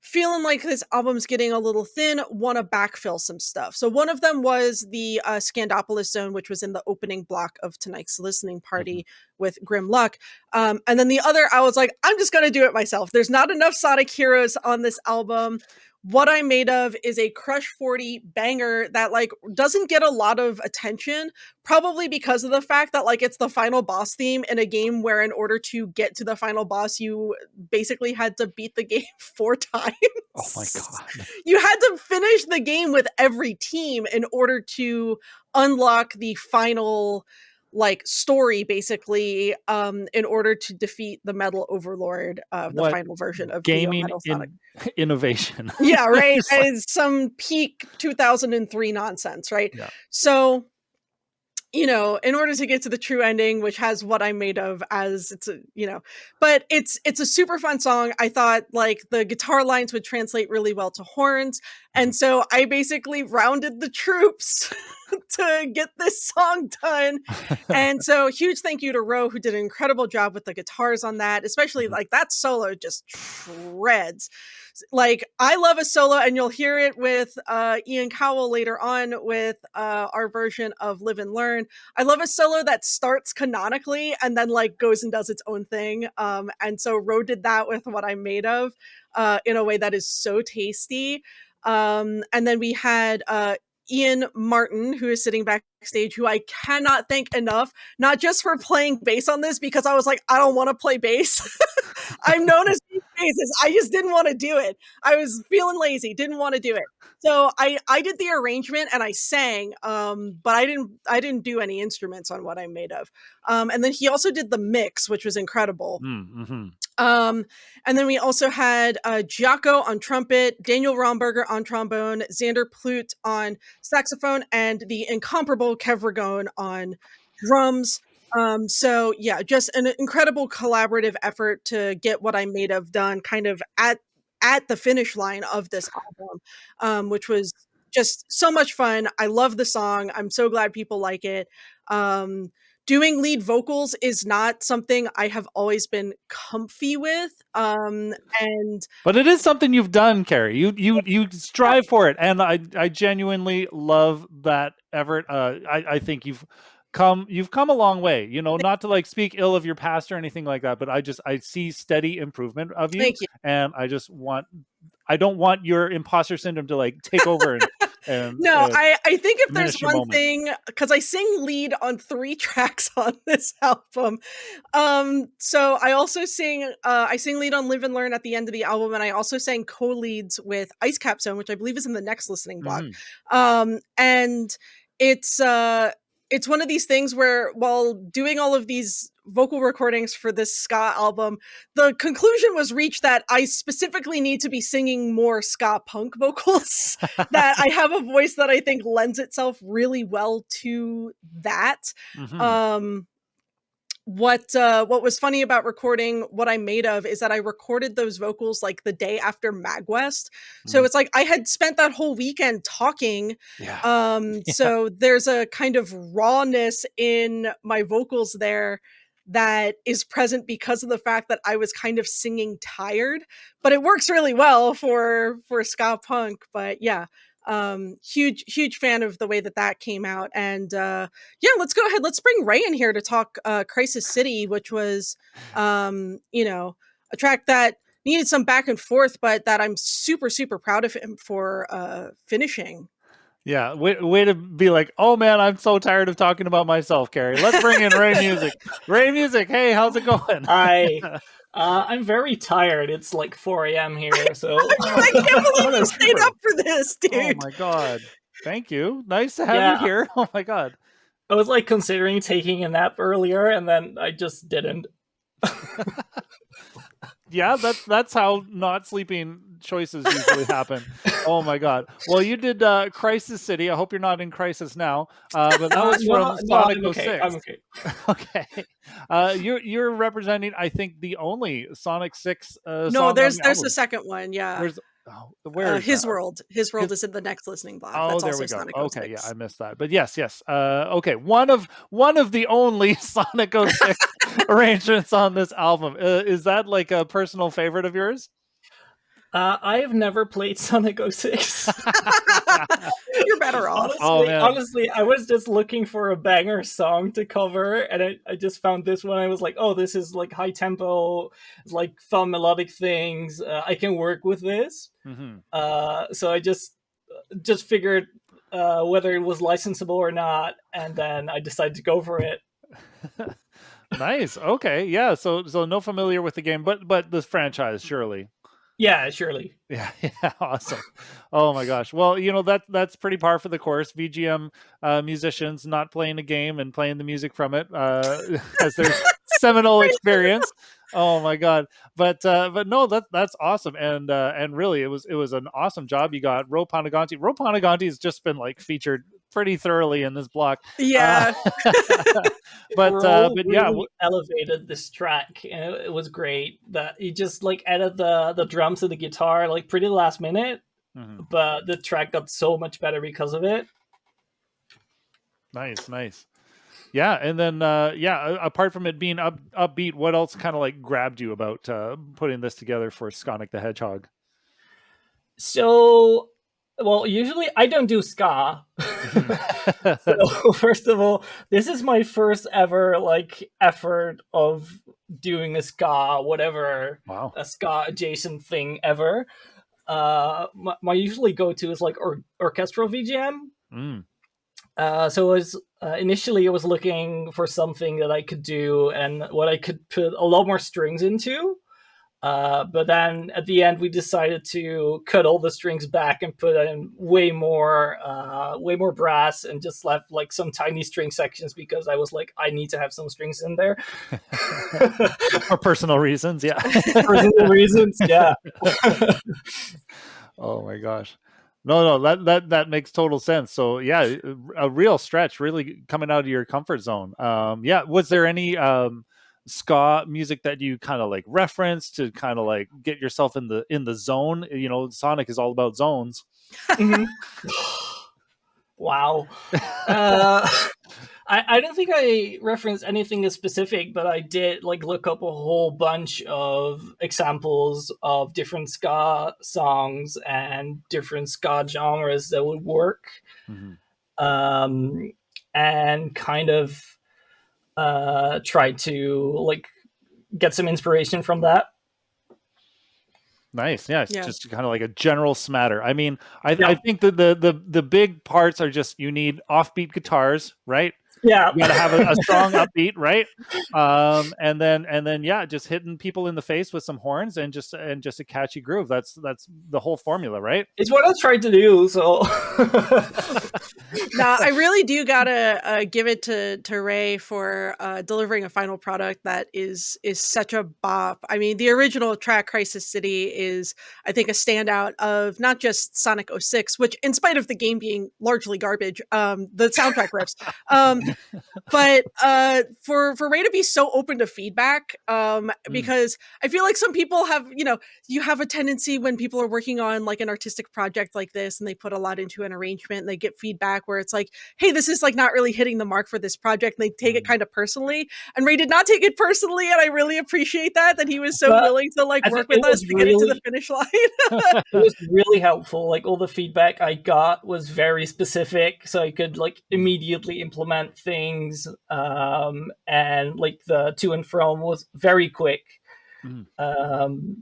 feeling like this album's getting a little thin, want to backfill some stuff. So one of them was the Ska-ndopolis zone, which was in the opening block of tonight's listening party with Grim Luck. And then the other, I was like, I'm just going to do it myself. There's not enough Sonic Heroes on this album. What I'm Made Of is a Crush 40 banger that like doesn't get a lot of attention, probably because of the fact that like it's the final boss theme in a game where in order to get to the final boss, you basically had to beat the game 4 times. Oh my god. You had to finish the game with every team in order to unlock the final like story, basically, in order to defeat the Metal Overlord of the final version of gaming innovation. Yeah, right. It's some peak 2003 nonsense, right? Yeah. So, in order to get to the true ending, which has What I'm Made Of as it's but it's a super fun song. I thought like the guitar lines would translate really well to horns. And so I basically rounded the troops to get this song done. And so huge thank you to Ro, who did an incredible job with the guitars on that, especially like that solo just shreds. Like I love a solo, and you'll hear it with Ian Cowell later on with our version of Live and Learn. I love a solo that starts canonically and then like goes and does its own thing. And so Ro did that with What I'm Made Of in a way that is so tasty. And then we had Ian Martin, who is sitting backstage, who I cannot thank enough, not just for playing bass on this, because I was like, I don't want to play bass. I'm known as basses. I just didn't want to do it. I was feeling lazy, didn't want to do it. So I did the arrangement and I sang, but I didn't do any instruments on What I'm Made Of. And then he also did the mix, which was incredible. And then we also had Giaco on trumpet, Daniel Romberger on trombone, Xander Plut on saxophone, and the incomparable Kev Ragone on drums. So yeah, just an incredible collaborative effort to get What I'm Made Of done kind of at the finish line of this album, which was just so much fun. I love the song. I'm so glad people like it. Doing lead vocals is not something I have always been comfy with. And But it is something you've done, Carrie. You strive for it, and I genuinely love that effort. I think you've come a long way. You know, not to like speak ill of your past or anything like that, but I see steady improvement of you, thank you. and I don't want your imposter syndrome to like take over and No, I think if there's diminish your one moment. thing, because I sing lead on 3 tracks on this album. So I also sing lead on Live and Learn at the end of the album, and I also sang co-leads with Ice Cap Zone, which I believe is in the next listening block. And it's one of these things where while doing all of these vocal recordings for this ska album, the conclusion was reached that I specifically need to be singing more ska punk vocals, that I have a voice that I think lends itself really well to that. What was funny about recording What I'm Made Of is that I recorded those vocals like the day after MagWest. So it's like I had spent that whole weekend talking. So there's a kind of rawness in my vocals there that is present because of the fact that I was kind of singing tired, but it works really well for ska punk. But yeah, huge fan of the way that came out. And yeah, let's go ahead, let's bring Ray in here to talk Crisis City, which was you know, a track that needed some back and forth, but that I'm super proud of him for finishing. Yeah, way to be like, oh man, I'm so tired of talking about myself, Carrie. Let's bring in Ray Music. Ray Music, hey, how's it going? Hi. I'm very tired. It's like 4 a.m. here, so I can't believe you stayed up for this, dude. Oh my god. Thank you. Nice to have you here. Oh my god. I was like considering taking a nap earlier, and then I just didn't. Yeah, that's how not sleeping choices usually happen. Oh my god. Well, you did Crisis City. I hope you're not in crisis now. But that was from Sonic 06. I'm okay. Okay. You're representing, I think, the only Sonic 6 no, song there's on the a album. second one. Yeah. Where is His that? World. His World is in the next listening block. Oh, That's there also we go. Sonic Okay, 06. yeah, I missed that. But yes. Okay, one of the only Sonic 06 arrangements on this album. Is that like a personal favorite of yours? I have never played Sonic 06. You're better off. Honestly, I was just looking for a banger song to cover, and I just found this one. I was like, oh, this is like high tempo, like fun melodic things. I can work with this. So I just figured whether it was licensable or not, and then I decided to go for it. Nice. Okay. Yeah. So no familiar with the game, but the franchise, surely. Yeah, surely. Yeah, awesome. Oh my gosh. Well, you know, that's pretty par for the course. VGM musicians not playing a game and playing the music from it as their seminal experience. Oh my god. But no, that's awesome. And really it was an awesome job you got. Ro Panaganti. Ro Panaganti has just been like featured pretty thoroughly in this block. Yeah. But yeah, really elevated this track, and it was great that he just like added the drums and the guitar like pretty last minute, but the track got so much better because of it. Nice. Yeah, and then apart from it being upbeat, what else kind of like grabbed you about putting this together for Skanic the Hedgehog? So, well, usually I don't do ska. So first of all, this is my first ever like effort of doing a ska, whatever, a ska adjacent thing ever. My usually go-to is like orchestral VGM. So I was initially I was looking for something that I could do and what I could put a lot more strings into. But then at the end we decided to cut all the strings back and put in way more brass and just left like some tiny string sections because I was like, I need to have some strings in there. For personal reasons, yeah. Personal reasons, yeah. Oh my gosh. No, that makes total sense. So yeah, a real stretch, really coming out of your comfort zone. Yeah, was there any ska music that you kind of like reference to kind of like get yourself in the zone? You know, Sonic is all about zones. Mhm. Wow. Uh, I don't think I referenced anything as specific, but I did like look up a whole bunch of examples of different ska songs and different ska genres that would work, Mhm. um, and kind of tried to like get some inspiration from that. Nice. Yeah, it's Yeah. just kind of like a general smatter. I mean, I Yeah. think that the big parts are just you need offbeat guitars, right? Yeah. You got to have a strong upbeat, right? And then yeah, just hitting people in the face with some horns and just a catchy groove. That's the whole formula, right? It's what I tried to do, so Now, I really do gotta give it to Ray for delivering a final product that is such a bop. I mean, the original track "Crisis City" is, I think, a standout of not just Sonic '06, which, in spite of the game being largely garbage, the soundtrack rips. But for Ray to be so open to feedback, because I feel like some people have, you have a tendency when people are working on like an artistic project like this and they put a lot into an arrangement and they get feedback where it's like, hey, this is like not really hitting the mark for this project, and they take it kind of personally. And Ray did not take it personally, and I really appreciate that he was so But willing to like I work think with it us was to get it to the really finish line. it was really helpful. Like all the feedback I got was very specific, so I could like immediately implement things. And like the to and from was very quick. Mhm.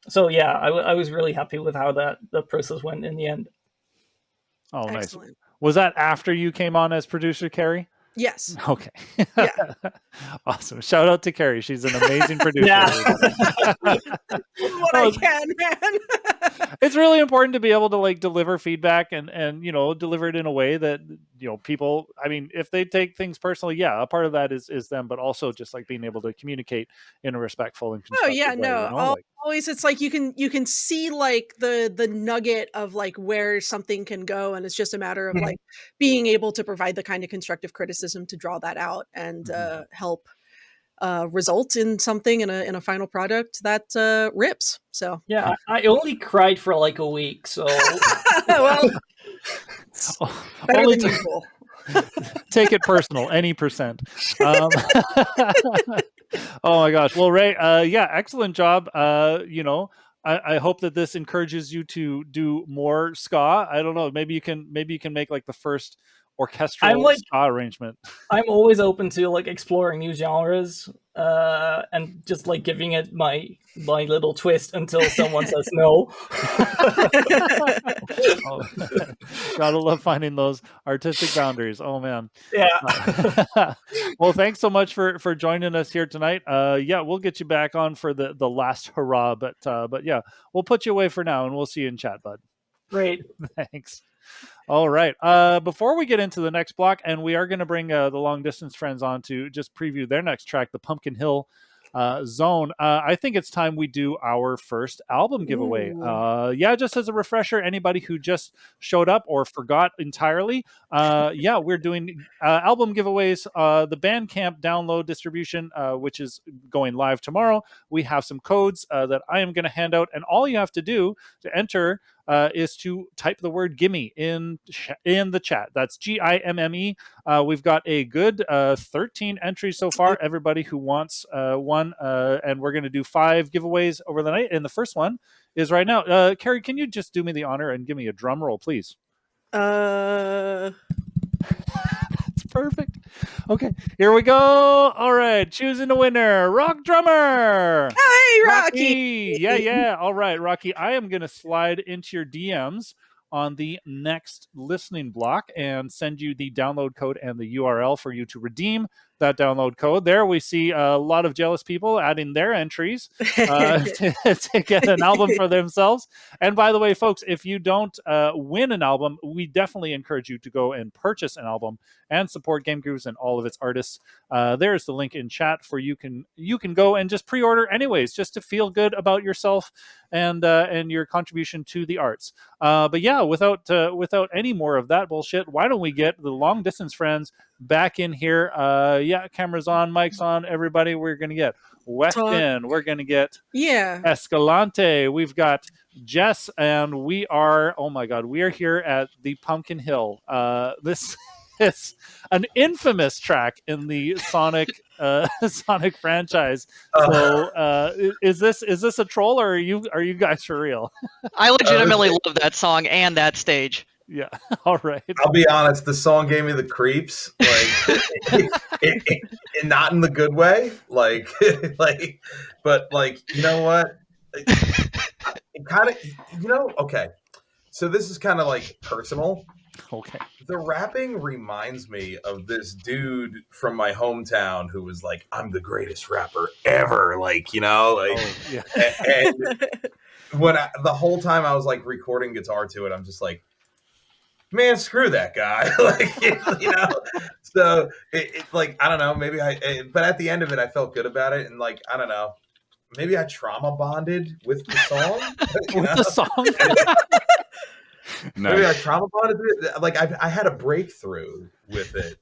So yeah, I was really happy with how the process went in the end. Oh, nice. Excellent. Was that after you came on as producer, Carrie? Yes. Okay. Yeah. Awesome. Shout out to Carrie. She's an amazing producer. Yeah. What Oh, I can, man. it's really important to be able to like deliver feedback and deliver it in a way that people, I mean, if they take things personally, yeah, a part of that is them, but also just like being able to communicate in a respectful and Oh constructive yeah, way, no. like Always it's like you can see like the nugget of like where something can go, and it's just a matter of like being able to provide the kind of constructive criticism to draw that out and help result in something in a final product that rips. So Yeah, I only cried for like a week, so well, better only than usual. take it personal any percent. Oh my gosh. Well, Ray, yeah, excellent job. I hope that this encourages you to do more ska. I don't know. Maybe you can make like the first orchestral ska arrangement. I'm always open to like exploring new genres, and just like giving it my little twist until someone says no. Oh, gotta love finding those artistic boundaries. Oh man. Yeah. Well, thanks so much for joining us here tonight. Yeah, we'll get you back on for the last hurrah, but yeah, we'll put you away for now and we'll see you in chat, bud. Great. Thanks. All right. Before we get into the next block, and we are going to bring the long distance friends on to just preview their next track, the Pumpkin Hill Zone. I think it's time we do our first album giveaway. Yeah, just as a refresher, anybody who just showed up or forgot entirely, yeah, we're doing album giveaways. The Bandcamp download distribution, which is going live tomorrow. We have some codes that I am going to hand out, and all you have to do to enter is to type the word "gimme" in the chat. That's GIMME. We've got a good 13 entries so far. Everybody who wants one, and we're going to do 5 giveaways over the night. And the first one is right now. Carrie, can you just do me the honor and give me a drum roll, please? That's perfect. Okay, here we go. All right, choosing the winner, Rock Drummer. Hey, Rocky. Yeah. All right, Rocky, I am going to slide into your DMs on the next listening block and send you the download code and the URL for you to redeem that download code. There we see a lot of jealous people adding their entries to get an album for themselves. And by the way, folks, if you don't win an album, we definitely encourage you to go and purchase an album and support GameGrooves and all of its artists. There's the link in chat for you can go and just pre-order anyways, just to feel good about yourself and your contribution to the arts. But yeah, without any more of that bullshit, why don't we get the long distance friends back in here? Yeah, cameras on, mics on, everybody. We're gonna get Weston. We're gonna get Escalante. We've got Jess, and we are, oh my god, we are here at the Pumpkin Hill. This is an infamous track in the Sonic Sonic franchise. So is this a troll, or are you guys for real? I legitimately love that song and that stage. Yeah. All right. I'll be honest. The song gave me the creeps, like, not in the good way. Like, but you know what? It kind of, Okay. So this is kind of like personal. Okay. The rapping reminds me of this dude from my hometown who was like, "I'm the greatest rapper ever." And when the whole time I was like recording guitar to it, I'm just like, man, screw that guy. So it I don't know, maybe but at the end of it, I felt good about it. And I don't know, maybe I trauma bonded with the song. With the song? Maybe I trauma bonded with it. I had a breakthrough with it.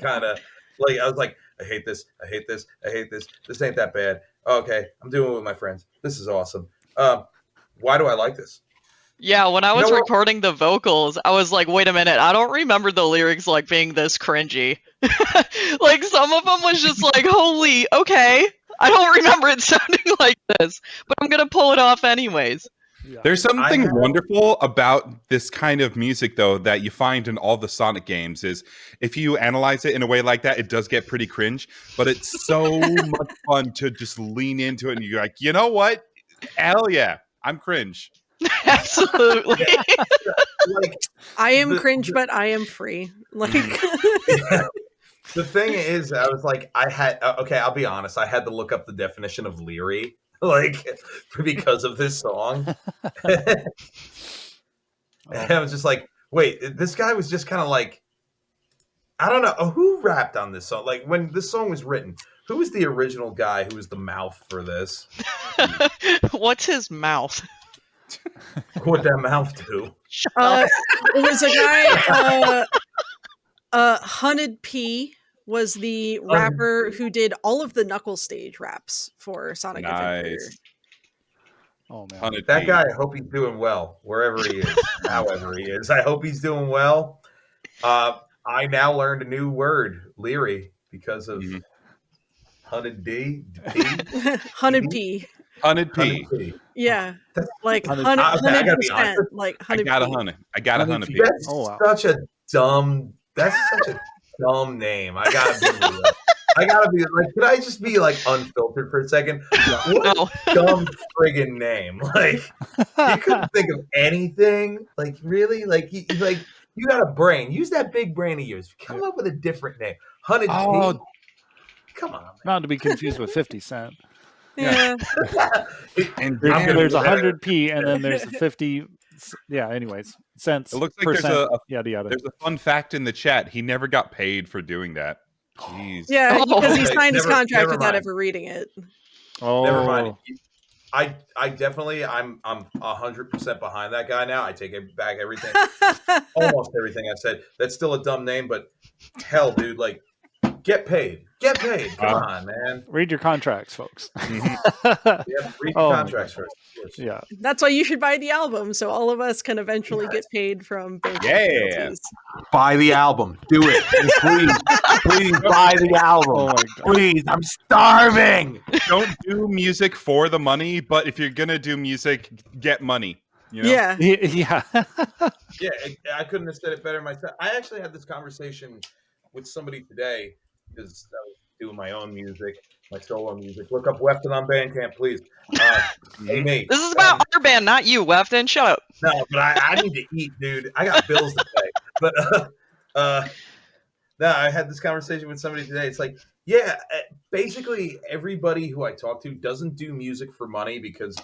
Kind of I was like, I hate this. I hate this. I hate this. This ain't that bad. Okay. I'm doing it with my friends. This is awesome. Why do I like this? Yeah, when I was recording the vocals, I was like, wait a minute, I don't remember the lyrics being this cringy. Some of them was just like, holy, okay. I don't remember it sounding like this, but I'm going to pull it off anyways. Yeah. There's something wonderful about this kind of music, though, that you find in all the Sonic games. Is if you analyze it in a way like that, it does get pretty cringe, but it's so much fun to just lean into it, and you're like, you know what? Hell yeah, I'm cringe. Absolutely. I am cringe, but I am free. The thing is, I was like, I'll be honest, I had to look up the definition of leery. Because of this song. And I was just like, wait, this guy was just kind of I don't know, who rapped on this song? When this song was written, who was the original guy who was the mouth for this? What's his mouth? What that mouth do? It was a guy, Hunted P was the rapper who did all of the Knuckles stage raps for Sonic Adventure. Oh man, that guy, I hope he's doing well wherever he is, however he is. I hope he's doing well. I now learned a new word, leery, because of Hunted D. Hunted P. Hunted P. Yeah, that's 100%. I got a hunted P. That's such a dumb name. I gotta be could I just be unfiltered for a second? What a dumb friggin' name. You couldn't think of anything. Really? You got a brain. Use that big brain of yours. Come up with a different name. Hunted P. Come on, man. Not to be confused with 50 Cent. Yeah. And there's 100p, and then there's 50. Yeah. Anyways, cents. It looks like percent, yada yada. There's a fun fact in the chat. He never got paid for doing that. Jeez. Yeah, because he signed his contract without ever reading it. Oh, never mind. I definitely, I'm 100% behind that guy now. I take back everything, almost everything I said. That's still a dumb name, but hell, dude, get paid. Get paid. Come on, man. Read your contracts, folks. Read your contracts first. Yeah. That's why you should buy the album, so all of us can eventually get paid from both royalties. Buy the album. Do it. Please buy the album. Oh my God. Please, I'm starving. Don't do music for the money, but if you're gonna do music, get money. You know? Yeah. Yeah. Yeah, I couldn't have said it better myself. I actually had this conversation with somebody today because I was doing my own music, my solo music. Look up Wefton on Bandcamp, please. Hey, me. This is about our band, not you, Wefton. Shut up. No, but I need to eat, dude. I got bills to pay. But No, I had this conversation with somebody today. It's like, yeah, basically everybody who I talk to doesn't do music for money because,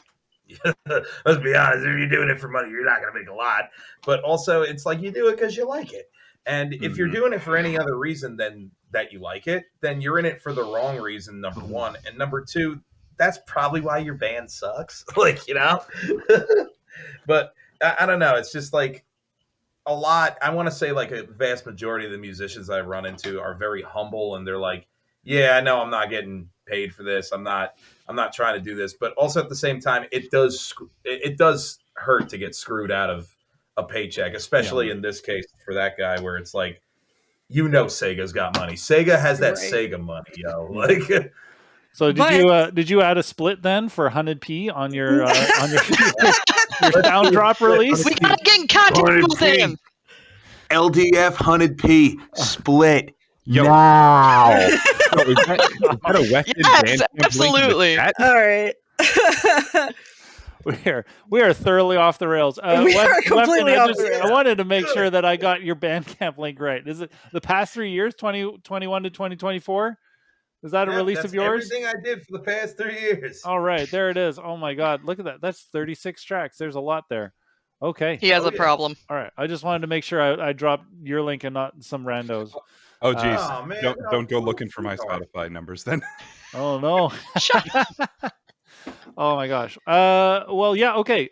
let's be honest, if you're doing it for money, you're not going to make a lot. But also, it's like you do it because you like it. And if you're doing it for any other reason than that you like it, then you're in it for the wrong reason, number one. And number two, that's probably why your band sucks. Like, you know? But I don't know. It's just like a lot. I want to say like a vast majority of the musicians I run into are very humble, and they're like, yeah, I know I'm not getting paid for this. I'm not trying to do this. But also at the same time, it does hurt to get screwed out of a paycheck, especially in this case for that guy where it's like, Sega's got money. Sega has that Sega money, yo. Like, so did you add a split then for 100p on your your down drop release? We gotta get in contact with him. LDF 100p split. Yo. Now. Is that a Weston Yes, Bandcamp absolutely. link with that? All right. We are thoroughly off the rails. We are completely off the rails. I wanted to make sure that I got your Bandcamp link right. Is it the past 3 years, 2021 to 2024? Is that a release of yours? Everything I did for the past 3 years. All right, there it is. Oh my God, look at that. That's 36 tracks. There's a lot there. Okay. He has a problem. All right. I just wanted to make sure I dropped your link and not some randos. Oh, geez. Oh, man, don't go looking for my Spotify numbers then. Oh no. Oh my gosh. Well, yeah. Okay.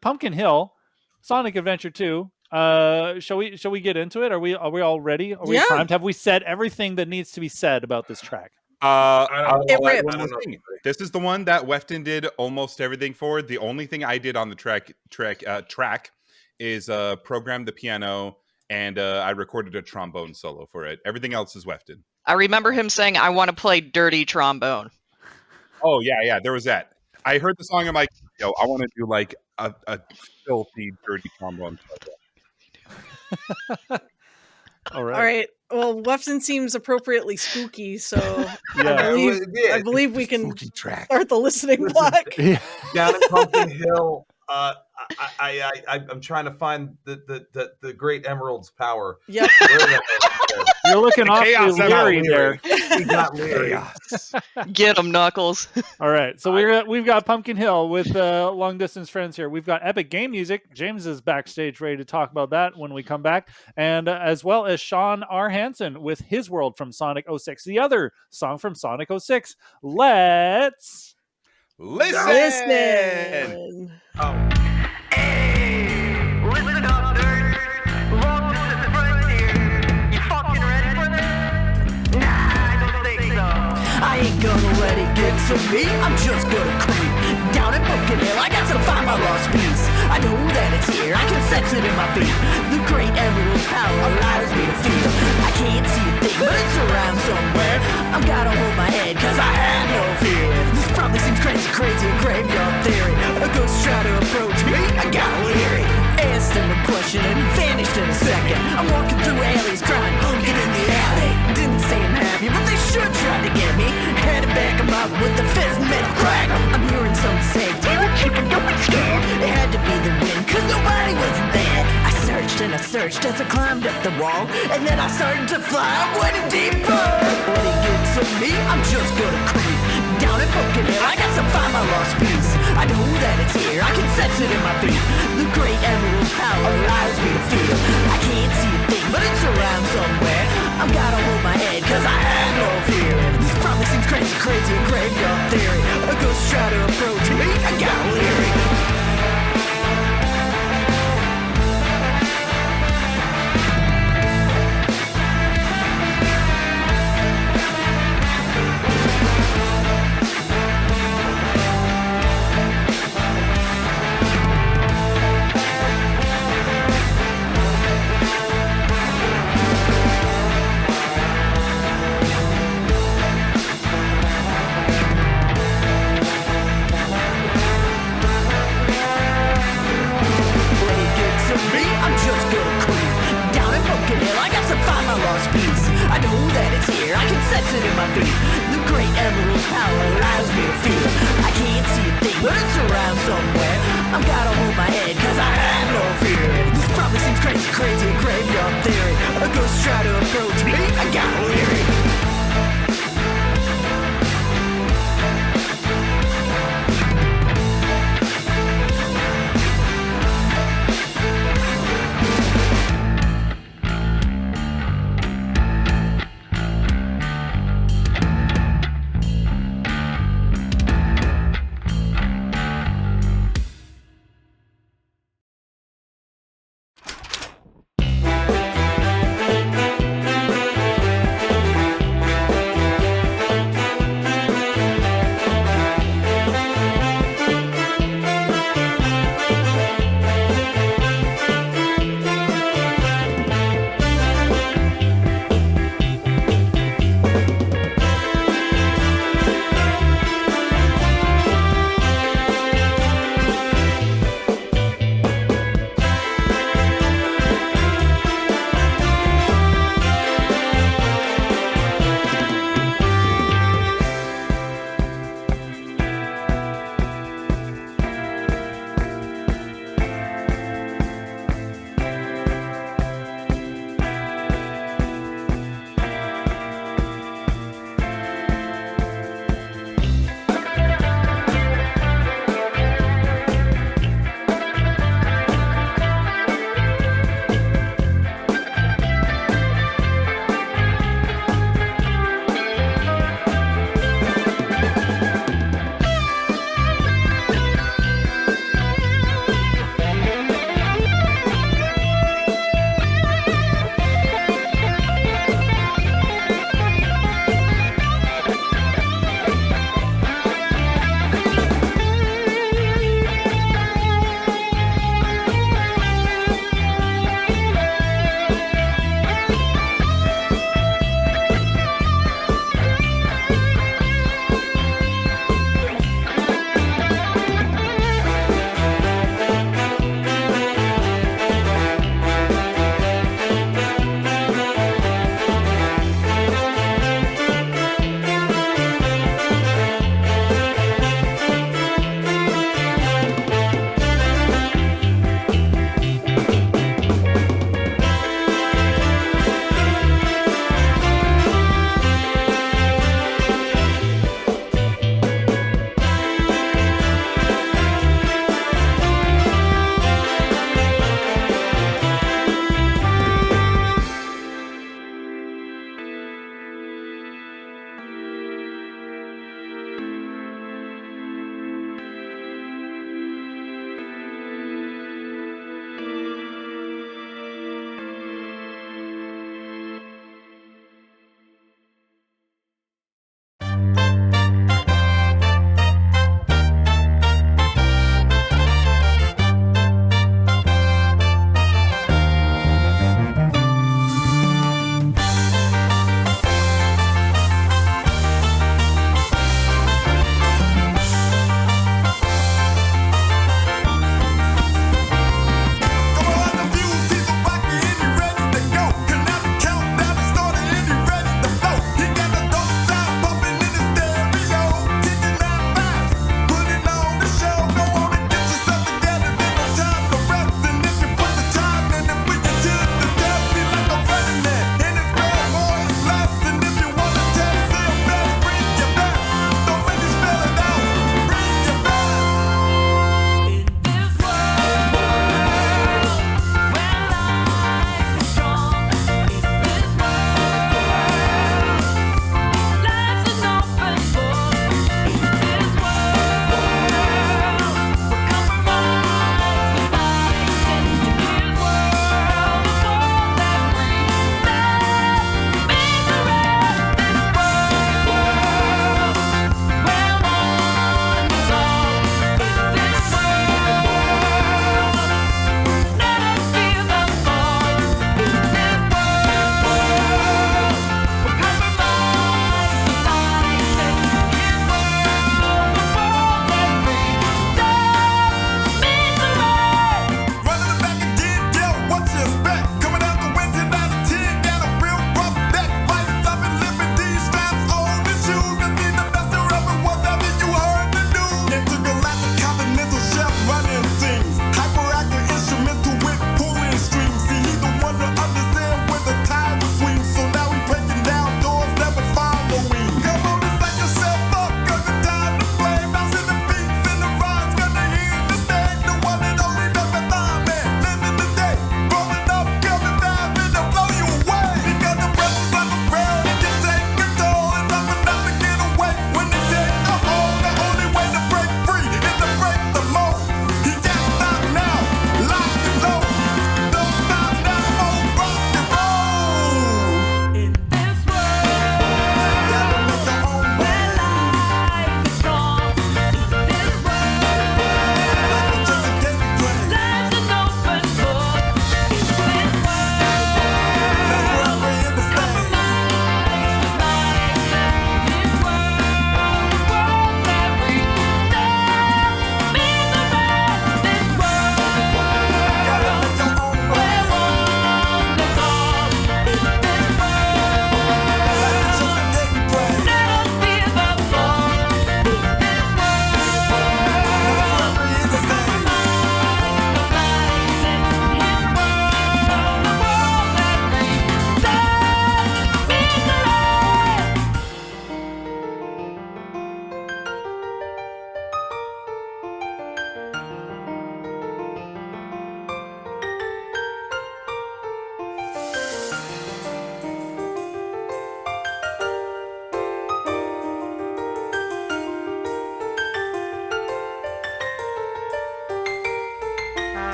Pumpkin Hill, Sonic Adventure 2. Shall we get into it? Are we all ready? Are we timed? Have we said everything that needs to be said about this track? This is the one that Wefton did almost everything for. The only thing I did on the track is program the piano, and I recorded a trombone solo for it. Everything else is Wefton. I remember him saying, I want to play dirty trombone. Oh, yeah, there was that. I heard the song, I'm like, yo, I want to do like a filthy, dirty trombone solo. All right. All right. Well, Wefton seems appropriately spooky, so Yeah. I believe we can Spooky track. start the listening block. Down in Pumpkin Hill, I'm trying to find the Great Emerald's power. Yep. You're looking awfully Chaos leery Emerald. there. He got leery. Get him, Knuckles. All right, so we've got Pumpkin Hill with long distance friends here. We've got Epic Game Music. James is backstage ready to talk about that when we come back, and as well as Sean R. Hansen with his world from Sonic 06, the other song from Sonic 06. Let's Listen. Listen. Listen up, nerds. Long distance friends here. You fucking ready for this? Nah, I don't think so. I ain't gonna let it get to me, I'm just gonna creep down at Pumpkin Hill, I got to find my lost piece. I know that it's here, I can sense it in my feet. The great emerald's power allows me to feel. I can't see a thing, but it's around somewhere. I've gotta hold my head, cause I have no fear. This probably seems crazy, a graveyard theory. A ghost tried to approach me, I got leery. Asked him a question and he vanished in a second. I'm walking through alleys crying, pumpkin in the alley. Didn't seem happy, but they sure tried to get me. Had to back him up with the fist metal crack. I'm hearing some say, damn it, chicken, don't be scared. It had to be the wind, cause nobody was there. I searched and I searched as I climbed up the wall, and then I started to fly, I went in deeper. When it gets to me, I'm just gonna creep down at Pumpkin Hill, I got to find my lost piece. I know that it's here, I can sense it in my feet. The great emerald's power allows me to feel. I can't see a thing, but it's around somewhere. I've gotta hold my head, cause I have no fear. This probably seems crazy, a graveyard theory. A ghost tried to approach me, I got leery. I know that it's here, here, I can sense it in my feet. The great emerald power allows me to feel. I can't see a thing, but it's around somewhere. I've gotta hold my head, cause I have no fear. This probably seems crazy, crazy, a graveyard theory. A ghost try to approach me, I got weary.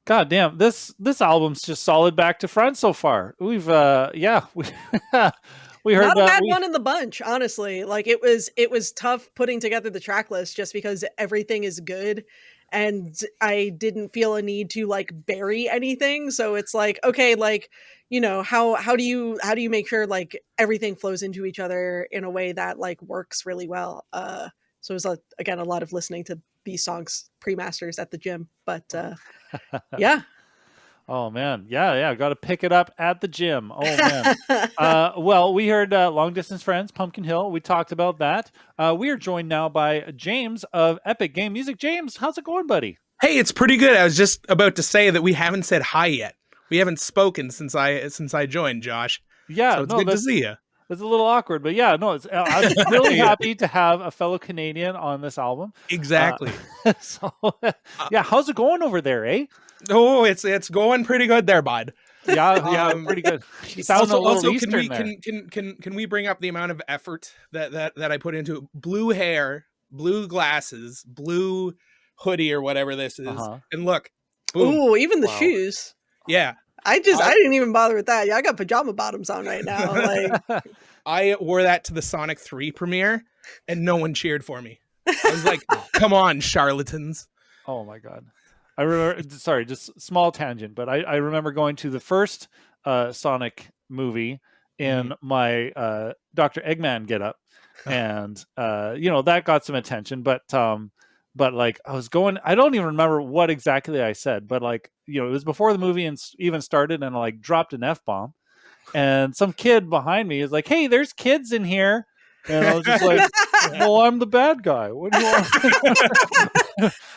God damn, this album's just solid back to front so far. We've we heard Not a bad one in the bunch, honestly. Like it was tough putting together the track list just because everything is good and I didn't feel a need to like bury anything. So it's like, okay, like, how do you make sure like everything flows into each other in a way that like works really well? So it was again a lot of listening to these songs pre-masters at the gym. But yeah. Oh man, yeah, got to pick it up at the gym. Oh man. Well, we heard Long Distance Friends, Pumpkin Hill. We talked about that. We are joined now by James of Epic Game Music. James, how's it going, buddy? Hey, it's pretty good. I was just about to say that we haven't said hi yet. We haven't spoken since I joined, Josh. Yeah, so it's good to see you. It's a little awkward, but yeah, no, I'm really happy to have a fellow Canadian on this album. Exactly. So, yeah, how's it going over there, eh? Oh, it's going pretty good there, bud. Yeah, pretty good. Also, can we bring up the amount of effort that I put into blue hair, blue glasses, blue hoodie or whatever this is, and look, boom. Ooh, even the shoes. Yeah. I didn't even bother with that. Yeah, I got pajama bottoms on right now. Like I wore that to the Sonic 3 premiere and no one cheered for me. I was like, come on, charlatans. Oh my God. I remember, sorry, just small tangent, but I remember going to the first Sonic movie in my Dr. Eggman getup, and that got some attention. But like I was going, I don't even remember what exactly I said, but like it was before the movie even started, and I like dropped an F-bomb, and some kid behind me is like, "Hey, there's kids in here." And I was just like, well, I'm the bad guy. What do you want?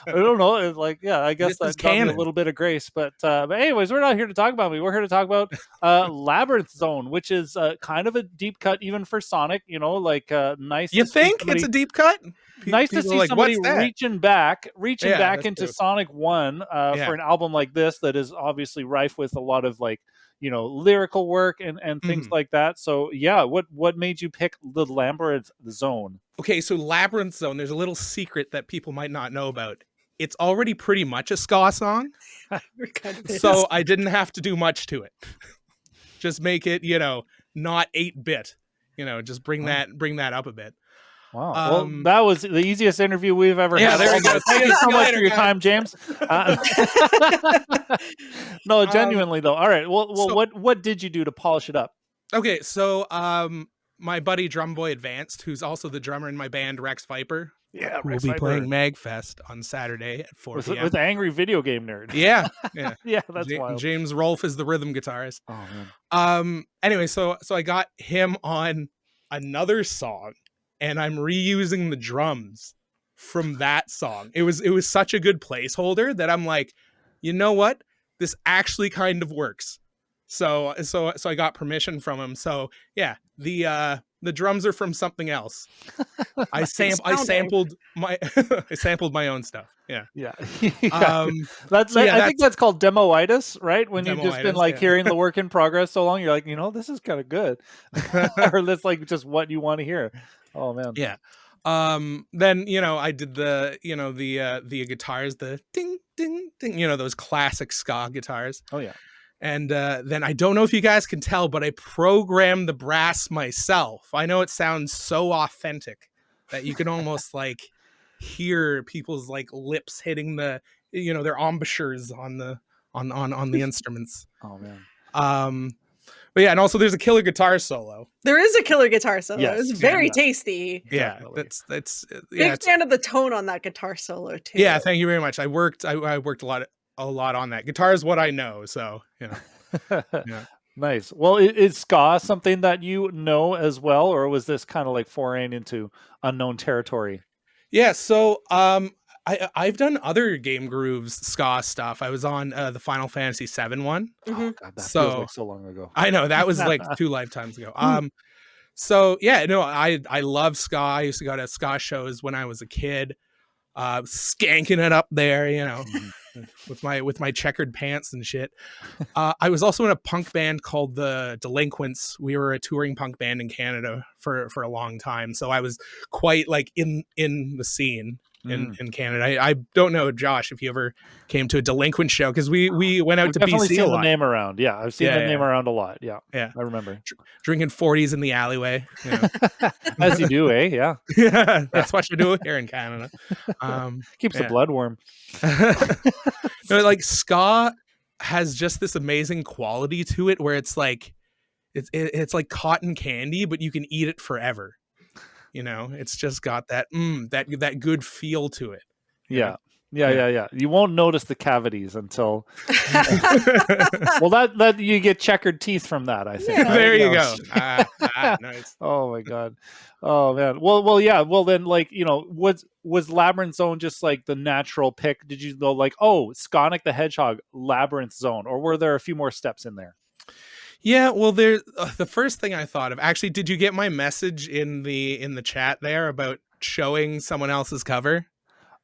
I don't know. It's like, yeah, I guess that got me a little bit of grace. But anyways, we're not here to talk about me. We're here to talk about Labyrinth Zone, which is kind of a deep cut even for Sonic. Nice. You think it's a deep cut? Nice to see somebody reaching back into true. Sonic 1 for an album like this that is obviously rife with a lot of like, lyrical work and things like that. So yeah, what made you pick the Labyrinth Zone? Okay, so Labyrinth Zone, there's a little secret that people might not know about. It's already pretty much a ska song. So I didn't have to do much to it. Just make it, not 8-bit. Just bring that up a bit. Wow. Well, that was the easiest interview we've ever had. There we go. Thank you so much for your time, James. No, genuinely though. All right. Well, so, what did you do to polish it up? Okay, so my buddy Drumboy Advanced, who's also the drummer in my band Rex Viper, will be playing Magfest on Saturday at 4 p.m. with Angry Video Game Nerd. Yeah. Yeah, that's wild. James Rolfe is the rhythm guitarist. Oh man. Anyway, so I got him on another song, and I'm reusing the drums from that song. It was such a good placeholder that I'm like, you know what? This actually kind of works. So I got permission from him. So yeah, the drums are from something else. I sampled my own stuff. Yeah. Yeah. I think that's called demoitis, right? When you've just been like hearing the work in progress so long, you're like, this is kind of good. Or that's like just what you want to hear. Oh man. Yeah. Then I did the guitars, the ding ding ding, those classic ska guitars. Oh yeah. And then I don't know if you guys can tell, but I programmed the brass myself. I know it sounds so authentic that you can almost like hear people's like lips hitting the their embouchures on the instruments. Oh man. But yeah, and also there's a killer guitar solo. There is a killer guitar solo. Yes. It's very tasty. Yeah, that's big fan of the tone on that guitar solo too. Yeah, thank you very much. I worked a lot on that. Guitar is what I know, so yeah. Nice. Well, is ska something that you know as well, or was this kind of like foraying into unknown territory? Yeah, so I've done other GameGrooves ska stuff. I was on the Final Fantasy VII one. Oh God, that feels like so long ago. I know, that was like 2 lifetimes ago. So yeah, no, I love ska. I used to go to ska shows when I was a kid, skanking it up there, with my checkered pants and shit. I was also in a punk band called the Delinquents. We were a touring punk band in Canada for a long time, so I was quite like in the scene. in Canada. I don't know, Josh, if you ever came to a delinquent show, because we went out I've to definitely BC a seen the lot. name around. Yeah, I've seen the name Yeah. around a lot. Yeah, Yeah. I remember. Drinking 40s in the alleyway. You know. As you do, eh? Yeah. Yeah, that's what you do here in Canada. Keeps the yeah. blood warm. No, like ska has just this amazing quality to it where it's like it's like cotton candy, but you can eat it forever. You know, it's just got that that good feel to it. you Yeah. know? Yeah. You won't notice the cavities until well, that you get checkered teeth from that, I think. Yeah. right? There you Yeah. go. Nice. Oh my god. Oh man. Well, yeah. Well, then, like, was Labyrinth Zone just like the natural pick? Did you know, like, oh, Skanic the Hedgehog, Labyrinth Zone, or were there a few more steps in there? Yeah, well, there. The first thing I thought of, actually, did you get my message in the chat there about showing someone else's cover?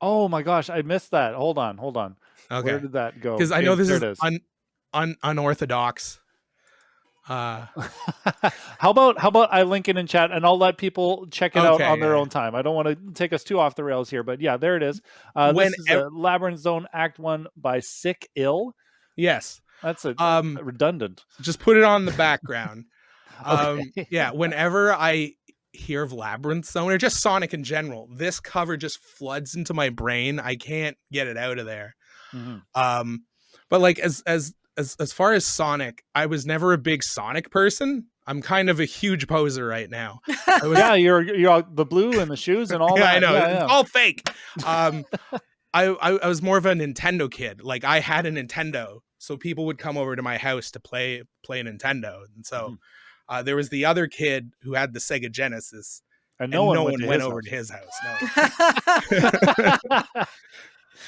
Oh my gosh, I missed that. Hold on. Okay, Where did that go? because I know this There is it unorthodox. how about I link it in chat, and I'll let people check it out Okay, on their yeah. own time. I don't want to take us too off the rails here, but yeah, there it is. This is Labyrinth Zone Act 1 by Sick Ill. Yes, That's redundant. just put it on the background. Okay. Yeah, whenever I hear of Labyrinth Zone or just Sonic in general, this cover just floods into my brain. I can't get it out of there. Mhm. But like as far as Sonic, I was never a big Sonic person. I'm kind of a huge poser right now. Yeah, you're all the blue and the shoes and all Yeah, that. I know. Yeah. It's all fake. I was more of a Nintendo kid. Like I had a Nintendo, so people would come over to my house to play Nintendo. And so there was the other kid who had the Sega Genesis, And no one went went over to his house.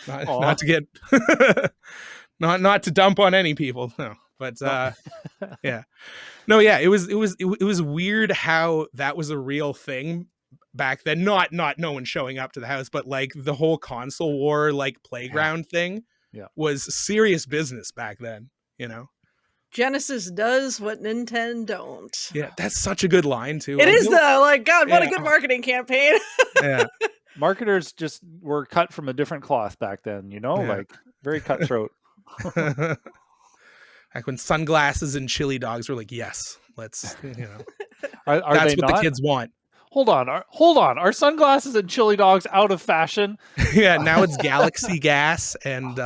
No. Not to get not to dump on any people. No, but yeah, no, yeah. It was weird how that was a real thing back then. Not no one showing up to the house, but like the whole console war like playground thing was serious business back then. You know, Genesis does what Nintendo don't. yeah, that's such a good line too. It is though. Like, God, what a good marketing campaign. Yeah. Marketers just were cut from a different cloth back then, like very cutthroat. Like when sunglasses and chili dogs were like, yes, let's, Are that's they what not? the kids want. Hold on. Are sunglasses and chili dogs out of fashion? Yeah, now it's Galaxy Gas and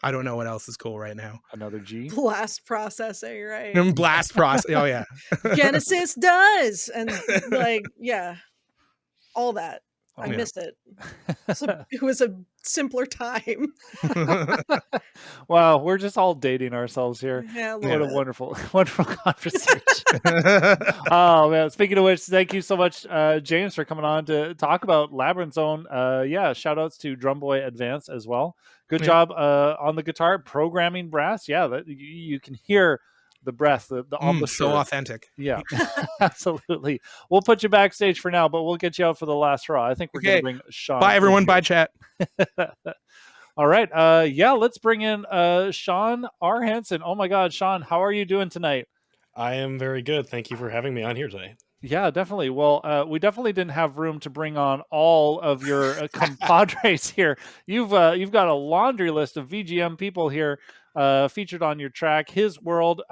I don't know what else is cool right now. Another G. Blast processing, right? And blast process. Oh yeah. Genesis does, and like, yeah, all that. I miss it. It was a simpler time. Wow, we're just all dating ourselves here. Yeah, what a wonderful conversation. Oh man! Speaking of which, thank you so much, James, for coming on to talk about Labyrinth Zone. Yeah, shout outs to Drum Boy Advance as well. Good job on the guitar, programming brass. Yeah, that you can hear the breath, the so authentic. Yeah, absolutely. We'll put you backstage for now, but we'll get you out for the last hurrah. I think we're going to bring Sean. Bye, everyone. Bye, chat. All right. Yeah, let's bring in Sean R. Hansen. Oh my God, Sean, how are you doing tonight? I am very good. Thank you for having me on here today. Yeah, definitely. Well, we definitely didn't have room to bring on all of your compadres here. You've got a laundry list of VGM people here featured on your track, His World.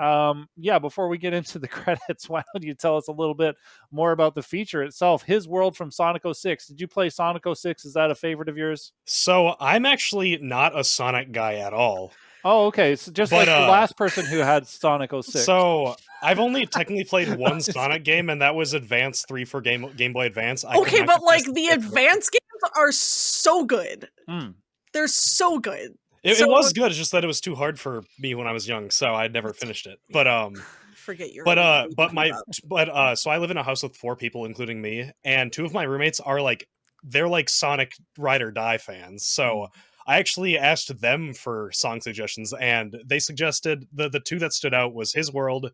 Yeah, before we get into the credits, why don't you tell us a little bit more about the feature itself, His World from Sonic 06. Did you play Sonic 06? Is that a favorite of yours? So I'm actually not a Sonic guy at all. Oh, okay. So just like the last person who had Sonic 06. So I've only technically played one Sonic game, and that was Advance 3 for Game Boy Advance. Okay, but like the Advance games are so good. They're so good. It was good. It's just that it was too hard for me when I was young, so I never finished it. But forget your. So I live in a house with 4 people, including me, and 2 of my roommates are they're Sonic Ride or Die fans. So I actually asked them for song suggestions, and they suggested the 2 that stood out was His World,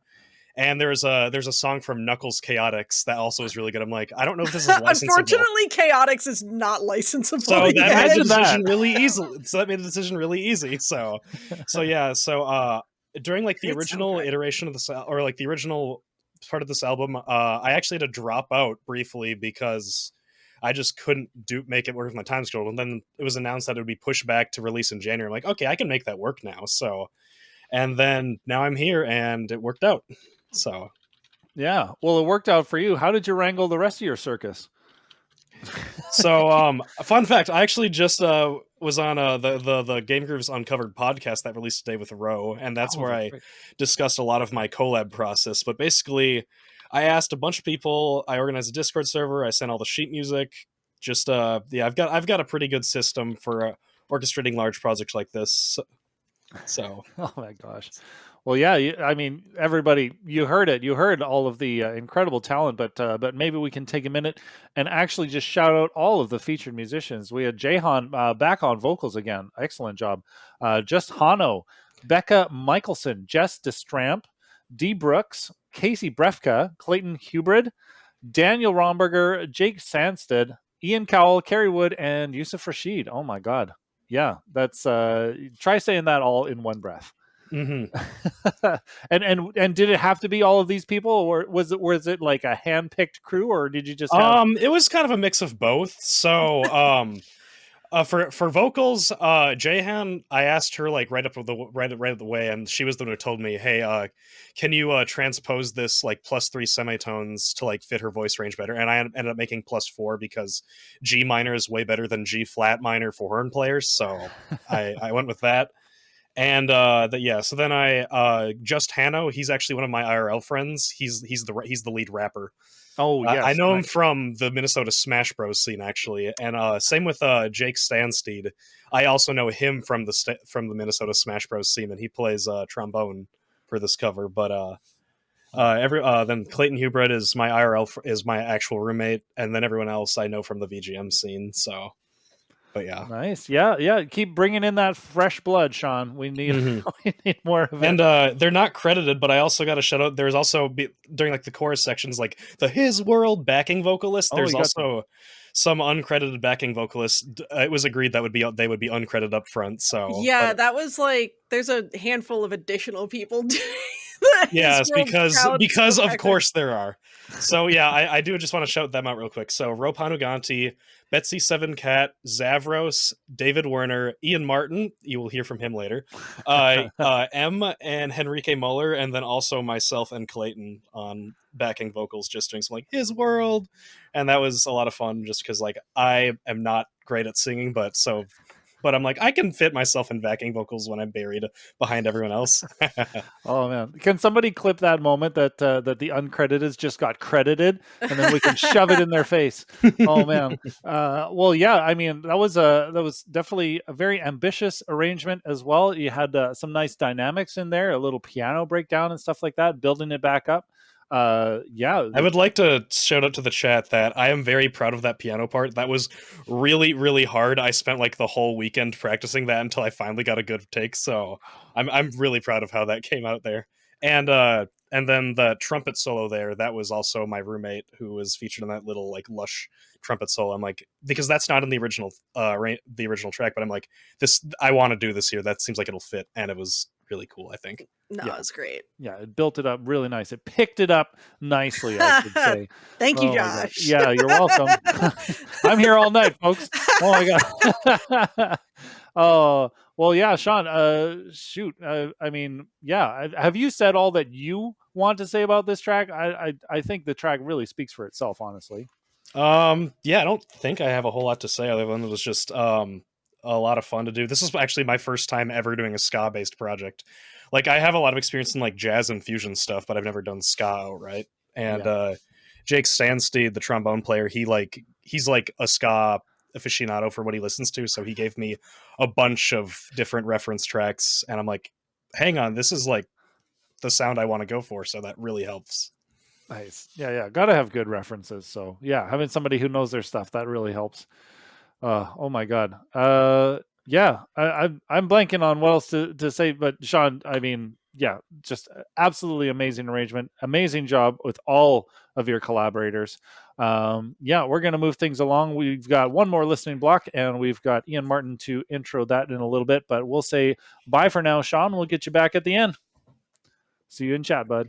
and there's a song from Knuckles Chaotix that also is really good. I'm like, I don't know if this is licensable. Unfortunately, Chaotix is not licensable. So that made the decision really easy. So that made the decision really easy. So yeah. So during the original iteration of this, or the original part of this album, I actually had to drop out briefly because I just couldn't make it work with my time schedule. And then it was announced that it would be pushed back to release in January. I'm like, okay, I can make that work now. So, and then now I'm here, and it worked out. So, yeah, well, it worked out for you. How did you wrangle the rest of your circus? so fun fact, I actually just was on the GameGrooves Uncovered podcast that released today with Ro, and that's where I discussed a lot of my collab process. But basically, I asked a bunch of people, I organized a Discord server, I sent all the sheet music. Just yeah, I've got a pretty good system for orchestrating large projects like this. So oh my gosh. Well, yeah, I mean, everybody, you heard it. You heard all of the incredible talent, but maybe we can take a minute and actually just shout out all of the featured musicians. We had Jahan back on vocals again. Excellent job. Just Hano, Becca Michelson, Jess DeStramp, D. Brooks, Casey Brefka, Clayton Hubrid, Daniel Romberger, Jake Sandsted, Ian Cowell, Kerry Wood, and Yusuf Rashid. Oh my God. Yeah, that's try saying that all in one breath. Mm-hmm. and did it have to be all of these people, or was it like a hand-picked crew, or did you just have... it was kind of a mix of both. So for vocals, Jahan, I asked her like right at the way, and she was the one who told me, hey, can you transpose this like +3 semitones to like fit her voice range better? And I ended up making +4 because G minor is way better than G flat minor for horn players, so I went with that. And so then I just Hanno, he's actually one of my IRL friends. He's the lead rapper. Oh yes, I know him from the Minnesota Smash Bros scene actually, and same with Jake Stansteed. I also know him from the Minnesota Smash Bros scene, and he plays trombone for this cover. But then Clayton Hubred is my is my actual roommate, and then everyone else I know from the VGM scene. So. But yeah, nice. Yeah. Keep bringing in that fresh blood, Sean. We need we need more of it. And they're not credited, but I also got to shout out. There's also during like the chorus sections, like the His World backing vocalist. There's also some uncredited backing vocalists. It was agreed that they would be uncredited up front. So yeah, that was like there's a handful of additional people doing yes, because of course there are. So yeah, I do just want to shout them out real quick. So Ropanuganti, Betsy Seven Cat, Zavros, David Werner, Ian Martin, you will hear from him later, M and Henrique Muller, and then also myself and Clayton on backing vocals, just doing some like His World, and that was a lot of fun just because like I am not great at singing, but I'm like, I can fit myself in backing vocals when I'm buried behind everyone else. Oh man, can somebody clip that moment that the uncredited just got credited, and then we can shove it in their face? Oh man. Well, yeah. I mean, that was definitely a very ambitious arrangement as well. You had some nice dynamics in there, a little piano breakdown and stuff like that, building it back up. Yeah, I would like to shout out to the chat that I am very proud of that piano part. That was really, really hard. I spent like the whole weekend practicing that until I finally got a good take. So I'm really proud of how that came out there. And then the trumpet solo there, that was also my roommate who was featured in that little like lush trumpet solo. I'm like, because that's not in the original track, but I'm like, I want to do this here. That seems like it'll fit, and it was really cool, I think. No, yeah. It's great. Yeah, it built it up really nice. It picked it up nicely, I should say. Thank you, Josh. Yeah, you're welcome. I'm here all night, folks. Oh my god. Oh, well, yeah, Sean, shoot. I mean, yeah, have you said all that you want to say about this track? I think the track really speaks for itself, honestly. Yeah, I don't think I have a whole lot to say other than it was just a lot of fun to do. This is actually my first time ever doing a ska based project. Like I have a lot of experience in like jazz and fusion stuff, but I've never done ska outright. And Jake Stansteed, the trombone player, he's like a ska aficionado for what he listens to, so he gave me a bunch of different reference tracks, and I'm like, hang on, this is like the sound I want to go for, so that really helps. Nice. Yeah, gotta have good references. So yeah, having somebody who knows their stuff, that really helps. Oh my god. Yeah, I'm blanking on what else to say, but Sean, I mean, yeah, just absolutely amazing arrangement, amazing job with all of your collaborators. Yeah, we're gonna move things along. We've got one more listening block, and we've got Ian Martin to intro that in a little bit, but we'll say bye for now, Sean. We'll get you back at the end. See you in chat, bud.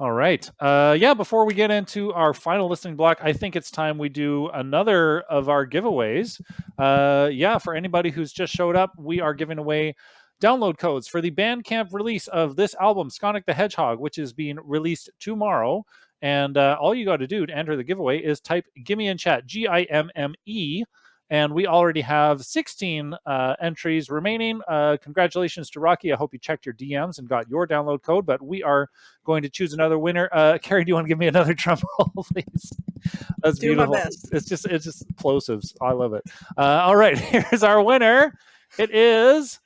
All right. Yeah, before we get into our final listening block, I think it's time we do another of our giveaways. Yeah, for anybody who's just showed up, we are giving away download codes for the Bandcamp release of this album, Skanic the Hedgehog, which is being released tomorrow. And all you got to do to enter the giveaway is type Gimme in chat, GIMME. And we already have 16 entries remaining. Congratulations to Rocky. I hope you checked your DMs and got your download code, but we are going to choose another winner. Carrie, do you want to give me another drum roll, please? That's Do my beautiful. best. It's just plosives. I love it. All right, here's our winner. It is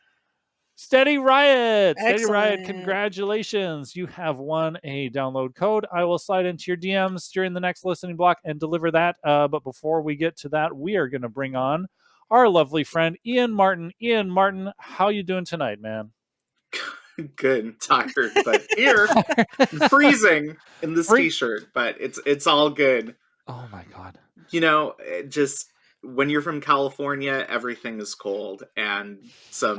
Steady Riot. Steady Riot, Excellent. congratulations. You have won a download code. I will slide into your DMs during the next listening block and deliver that. But before we get to that, we are going to bring on our lovely friend, Ian Martin. Ian Martin, how you doing tonight, man? Good, tired, but here, freezing in this t-shirt, but it's all good. Oh my God. You know, just when you're from California, everything is cold, and I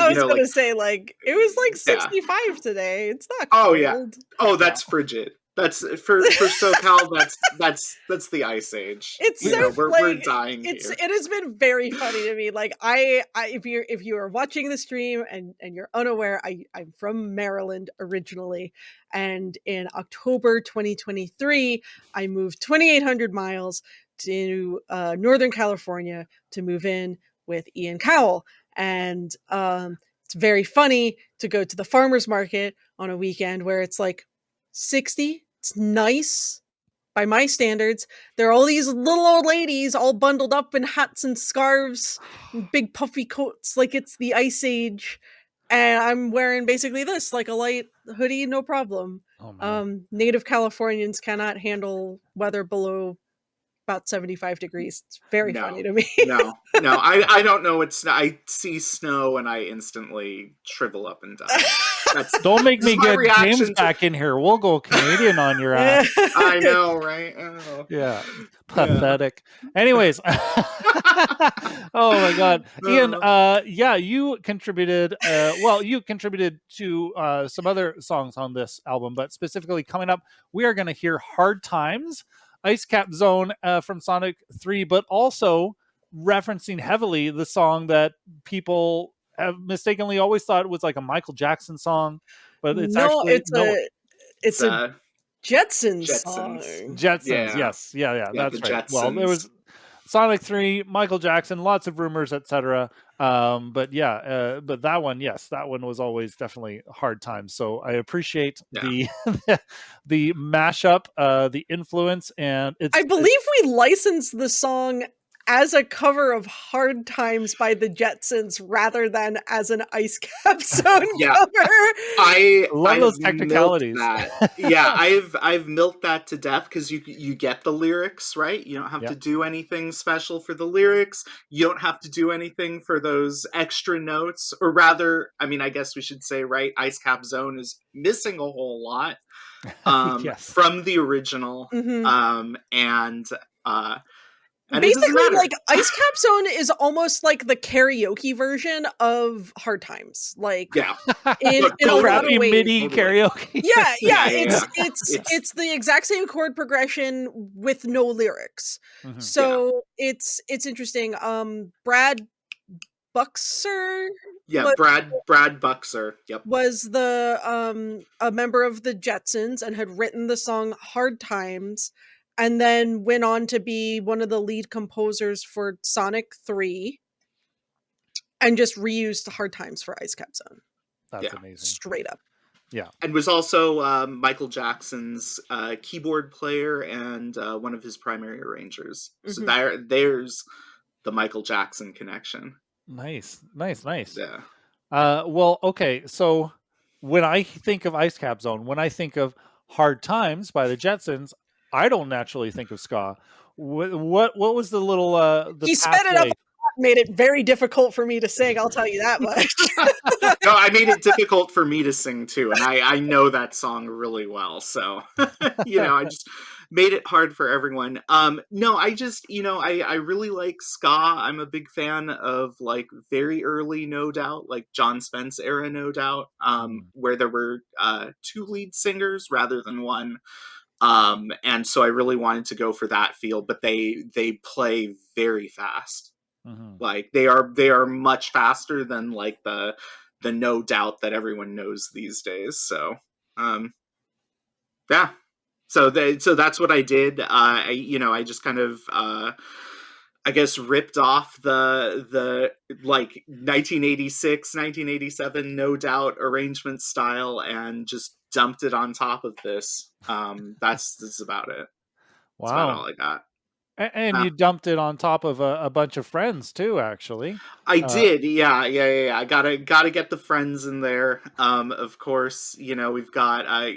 was gonna say, like, it was like 65 today. It's not cold. Oh yeah. Oh, that's frigid. That's for SoCal. That's the ice age. It's we're dying here. It has been very funny to me. Like if you are watching the stream and you're unaware, I'm from Maryland originally, and in October 2023, I moved 2,800 miles to Northern California to move in with Ian Cowell, and it's very funny to go to the farmer's market on a weekend where it's like 60. It's nice by my standards. There are all these little old ladies all bundled up in hats and scarves and big puffy coats like it's the ice age, and I'm wearing basically this, like a light hoodie, no problem. Native Californians cannot handle weather below about 75 degrees. It's very funny to me. no, I don't know. I see snow and I instantly shrivel up and die. Don't make me get James back in here. We'll go Canadian on your ass. I know, right? Oh. Yeah. Pathetic. Anyways. Oh my God. Ian, yeah, you contributed, you contributed to some other songs on this album, but specifically coming up, we are going to hear Hard Times, Ice Cap Zone from Sonic 3, but also referencing heavily the song that people have mistakenly always thought it was like a Michael Jackson song, but it's it's a Jetsons song. Jetsons, yes. Yeah, that's right. Jetsons. Well, there was Sonic 3, Michael Jackson, lots of rumors, etc. But that one, yes, that one was always definitely Hard Times. So I appreciate the the mashup, the influence, and I believe we licensed the song as a cover of Hard Times by the Jetsons rather than as an Ice Cap Zone cover. I love those technicalities. I've milked that to death because you get the lyrics, right? You don't have to do anything special for the lyrics. You don't have to do anything for those extra notes, or rather, I mean, I guess we should say, right, Ice Cap Zone is missing a whole lot from the original, and basically, like, Ice Cap Zone is almost like the karaoke version of Hard Times. Like, in a lot of ways. MIDI karaoke. It's the exact same chord progression with no lyrics. Mm-hmm. So it's interesting. Brad Buxer. Brad Buxer. Yep. Was the a member of the Jetsons and had written the song Hard Times, and then went on to be one of the lead composers for Sonic 3, and just reused Hard Times for Ice Cap Zone. That's amazing. Straight up. Yeah. And was also Michael Jackson's keyboard player and one of his primary arrangers. So there's the Michael Jackson connection. Nice. Yeah. Well, okay. So when I think of Ice Cap Zone, when I think of Hard Times by the Jetsons, I don't naturally think of ska. What was the little he sped it up, made it very difficult for me to sing, I'll tell you that much. No, I made it difficult for me to sing too, and I know that song really well, so I just made it hard for everyone. No, I just, I really like ska. I'm a big fan of like very early No Doubt, like John Spence era No Doubt, where there were 2 lead singers rather than one. And so I really wanted to go for that feel, but they play very fast. Like they are much faster than like the No Doubt that everyone knows these days. So yeah. So that's what I did. I just kind of I guess ripped off the like 1986, 1987 No Doubt arrangement style and just dumped it on top of this. That's about it. That's about all Wow. I got. And you dumped it on top of a bunch of friends too, actually. I did, yeah. I gotta get the friends in there. Of course, we've got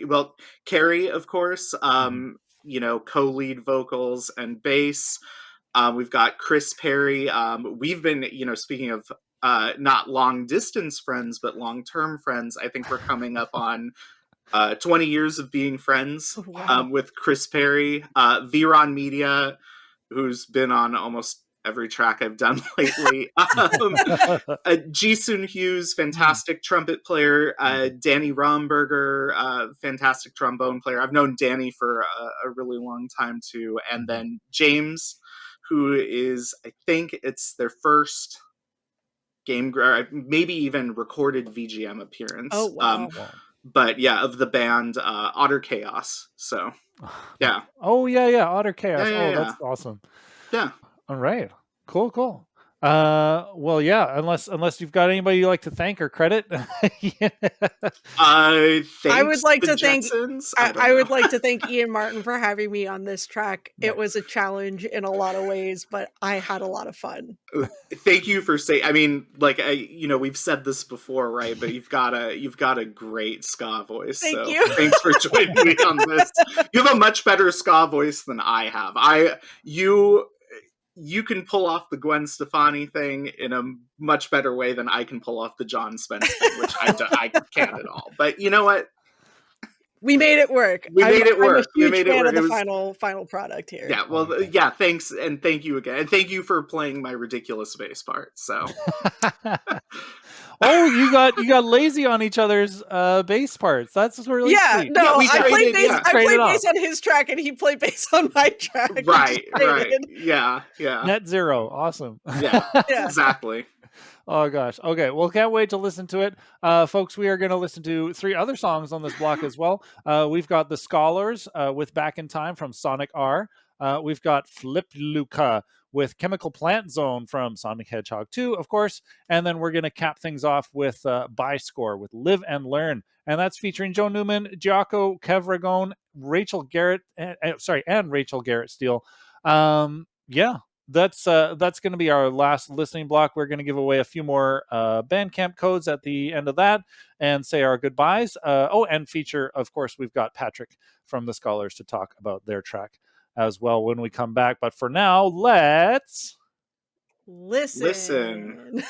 Carrie, of course. Co-lead vocals and bass. We've got Chris Perry. We've been, speaking of not long distance friends, but long term friends. I think we're coming up on 20 years of being friends. Wow. With Chris Perry, Viron Media, who's been on almost every track I've done lately. Jisun Hughes, fantastic trumpet player. Danny Romberger, fantastic trombone player. I've known Danny for a really long time too. And then James, who is, I think it's their first maybe even recorded VGM appearance. Oh, wow. But yeah, of the band Otter Chaos. So yeah. Oh yeah, Otter Chaos. Yeah. That's awesome. Yeah. All right. Cool. Well, yeah. Unless you've got anybody you'd like to thank or credit. I would like to thank. Jetsons? I would like to thank Ian Martin for having me on this track. It was a challenge in a lot of ways, but I had a lot of fun. Thank you for saying. I mean, like we've said this before, right? But you've got a great ska voice. Thank you. Thanks for joining me on this. You have a much better ska voice than I have. You can pull off the Gwen Stefani thing in a much better way than I can pull off the John Spence thing, which I can't at all. But you know what? We made it work. We made it work. I'm a huge We made it fan work. of the final product here. Yeah, well, yeah, thanks, and thank you again. And thank you for playing my ridiculous bass part. So Oh, you got lazy on each other's bass parts. That's really sweet. No, Yeah, I played bass. yeah. I played Traded bass on his track, and he played bass on my track. right. Traded. Yeah. Net zero. Awesome. Yeah, Yeah. exactly. Oh gosh. Okay. Well, can't wait to listen to it. Folks, we are going to listen to 3 other songs on this block as well. We've got The Scholars with Back in Time from Sonic R. We've got Flip Luca with Chemical Plant Zone from Sonic Hedgehog 2, of course. And then we're going to cap things off with By Score with Live and Learn. And that's featuring Joe Newman, Giaco Kevragone, Rachel Garrett, and Rachel Garrett Steele. Yeah. That's going to be our last listening block. We're going to give away a few more Bandcamp codes at the end of that and say our goodbyes. And feature, of course, we've got Patrick from The Scholars to talk about their track as well when we come back. But for now, let's listen.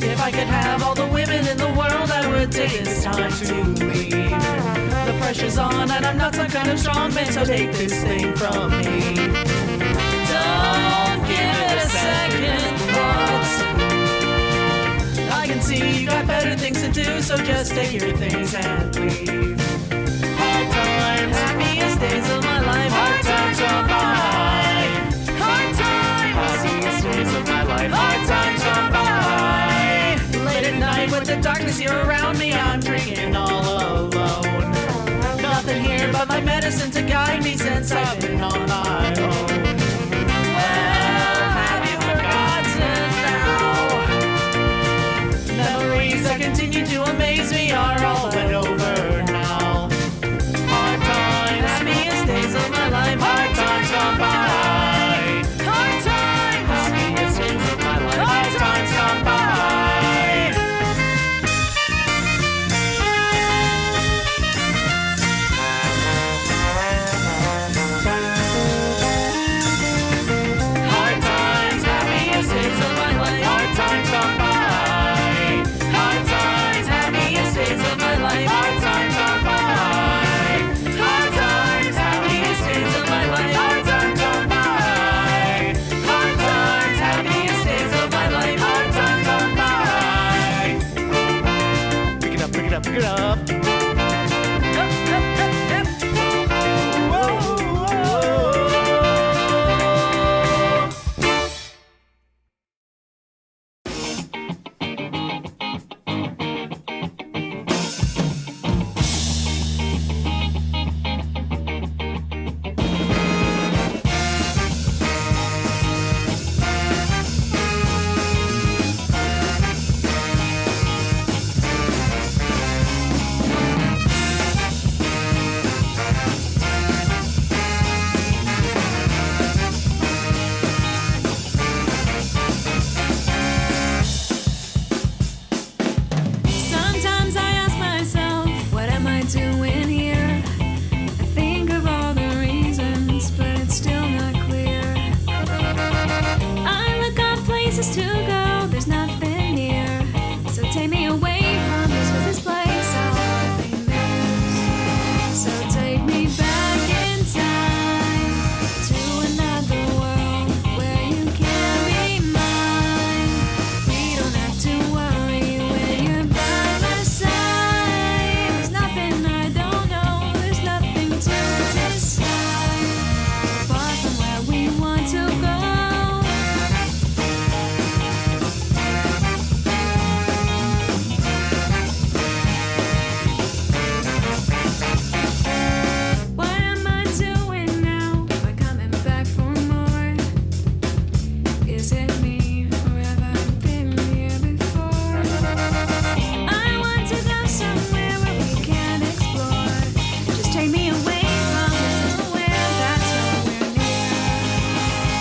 If I could have all the women in the world, I would take this time to leave. The pressure's on and I'm not some kind of strong man, so take this thing from me. Don't give it a second thought. I can see you got better things to do, so just take your things and leave. Hard times, happiest days of my life, hard times gone by. Hard times, happiest days of my life, hard times gone by. Late at night with the darkness, you're around me, I'm drinking all alone. Nothing here but my medicine to guide me since I've been on my own. Well, have you forgotten now? Memories that continue to amaze me are all but over now. Hard times, happiest days of my life, hard times gone by. Hard times, happiest days of my life, hard times gone by. place to go, there's nothing near. So take me away from this place I'll be famous. So take me back in time to another world where you can be mine. We don't have to worry when you're by my side. There's nothing I don't know, there's nothing to decide. Far from where we want to go. What am I doing now? Am I coming back for more? Is it me, or have I been here before? I want to go somewhere where we can explore. Just take me away from nowhere that's nowhere near.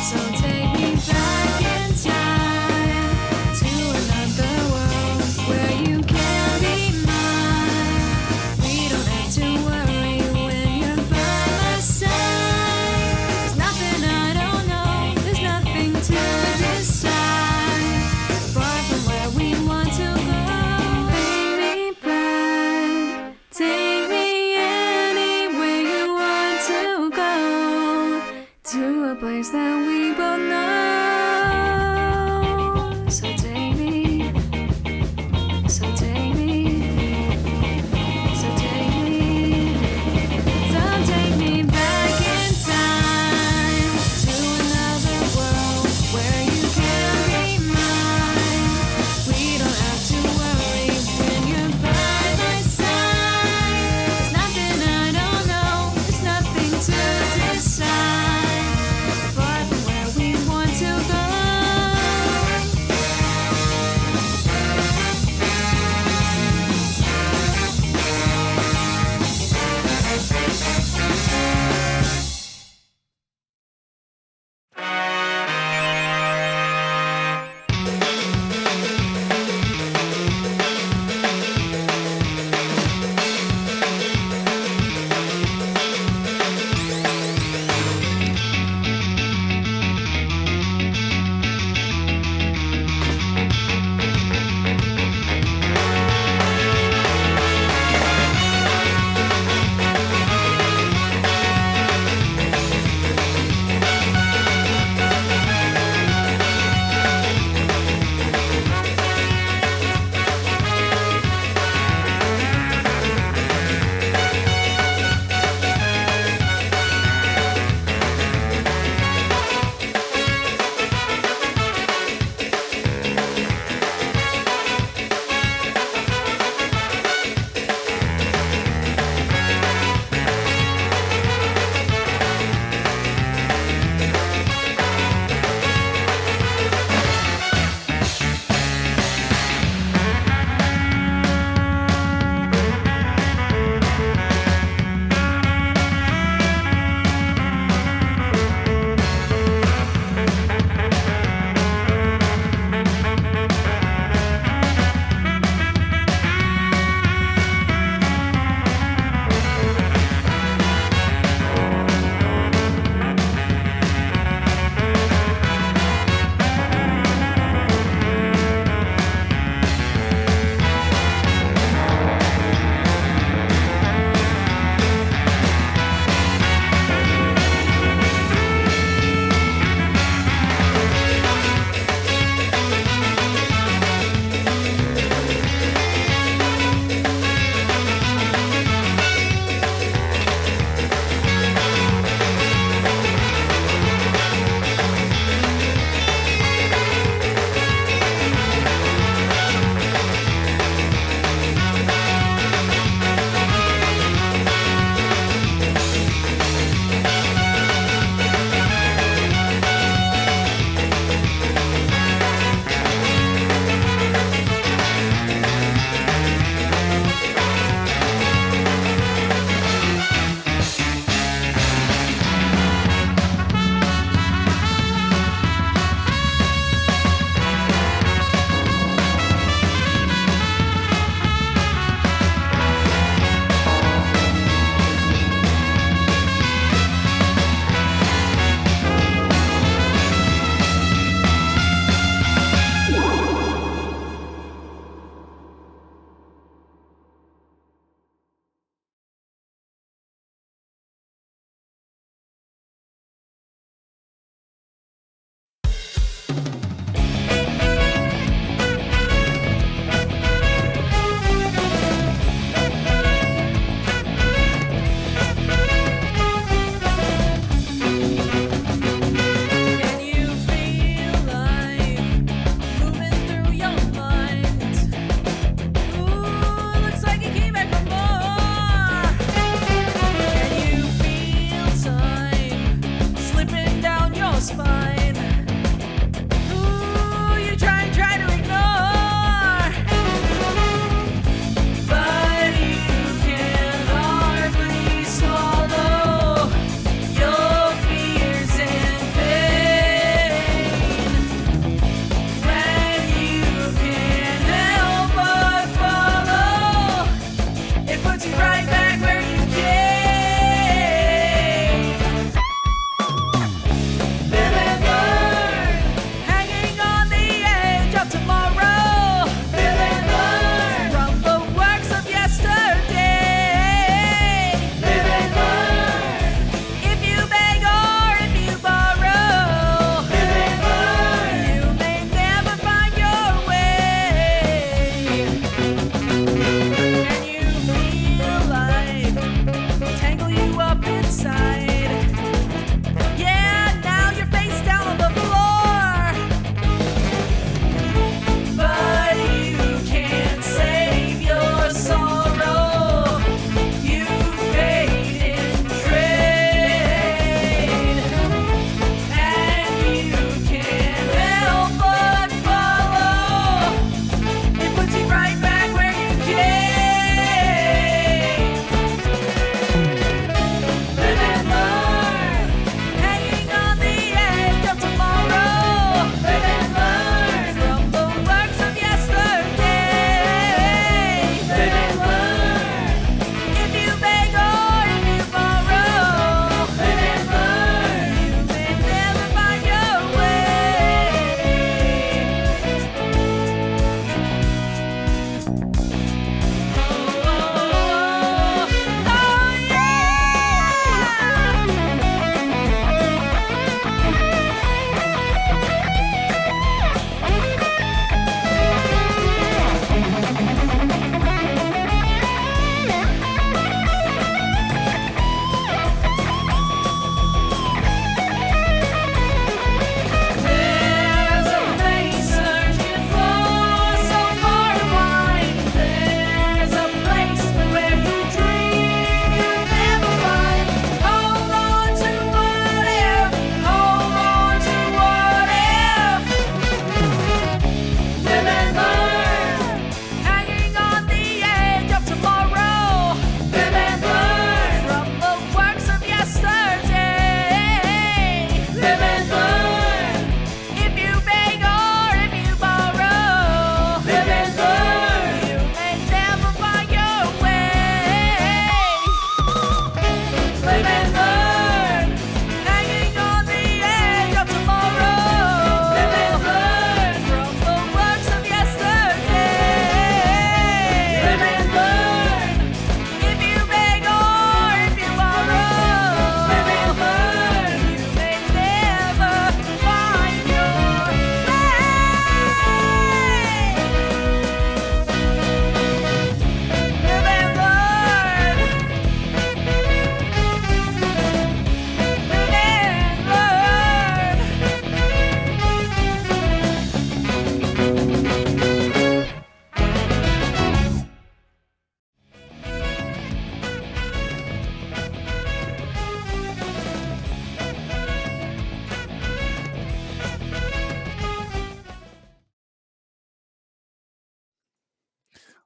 So take me back in time to another world where you can be mine. We don't have to worry when you're by my side. There's nothing I don't know, there's nothing to decide. Far from where we want to go. Bring me back, take me anywhere you want to go, to a place that we both know. So take me, so take me, so take me, so take me back in time to another world where you can be mine. We don't have to worry when you're by my side. There's nothing I don't know, there's nothing to decide. Far from where we want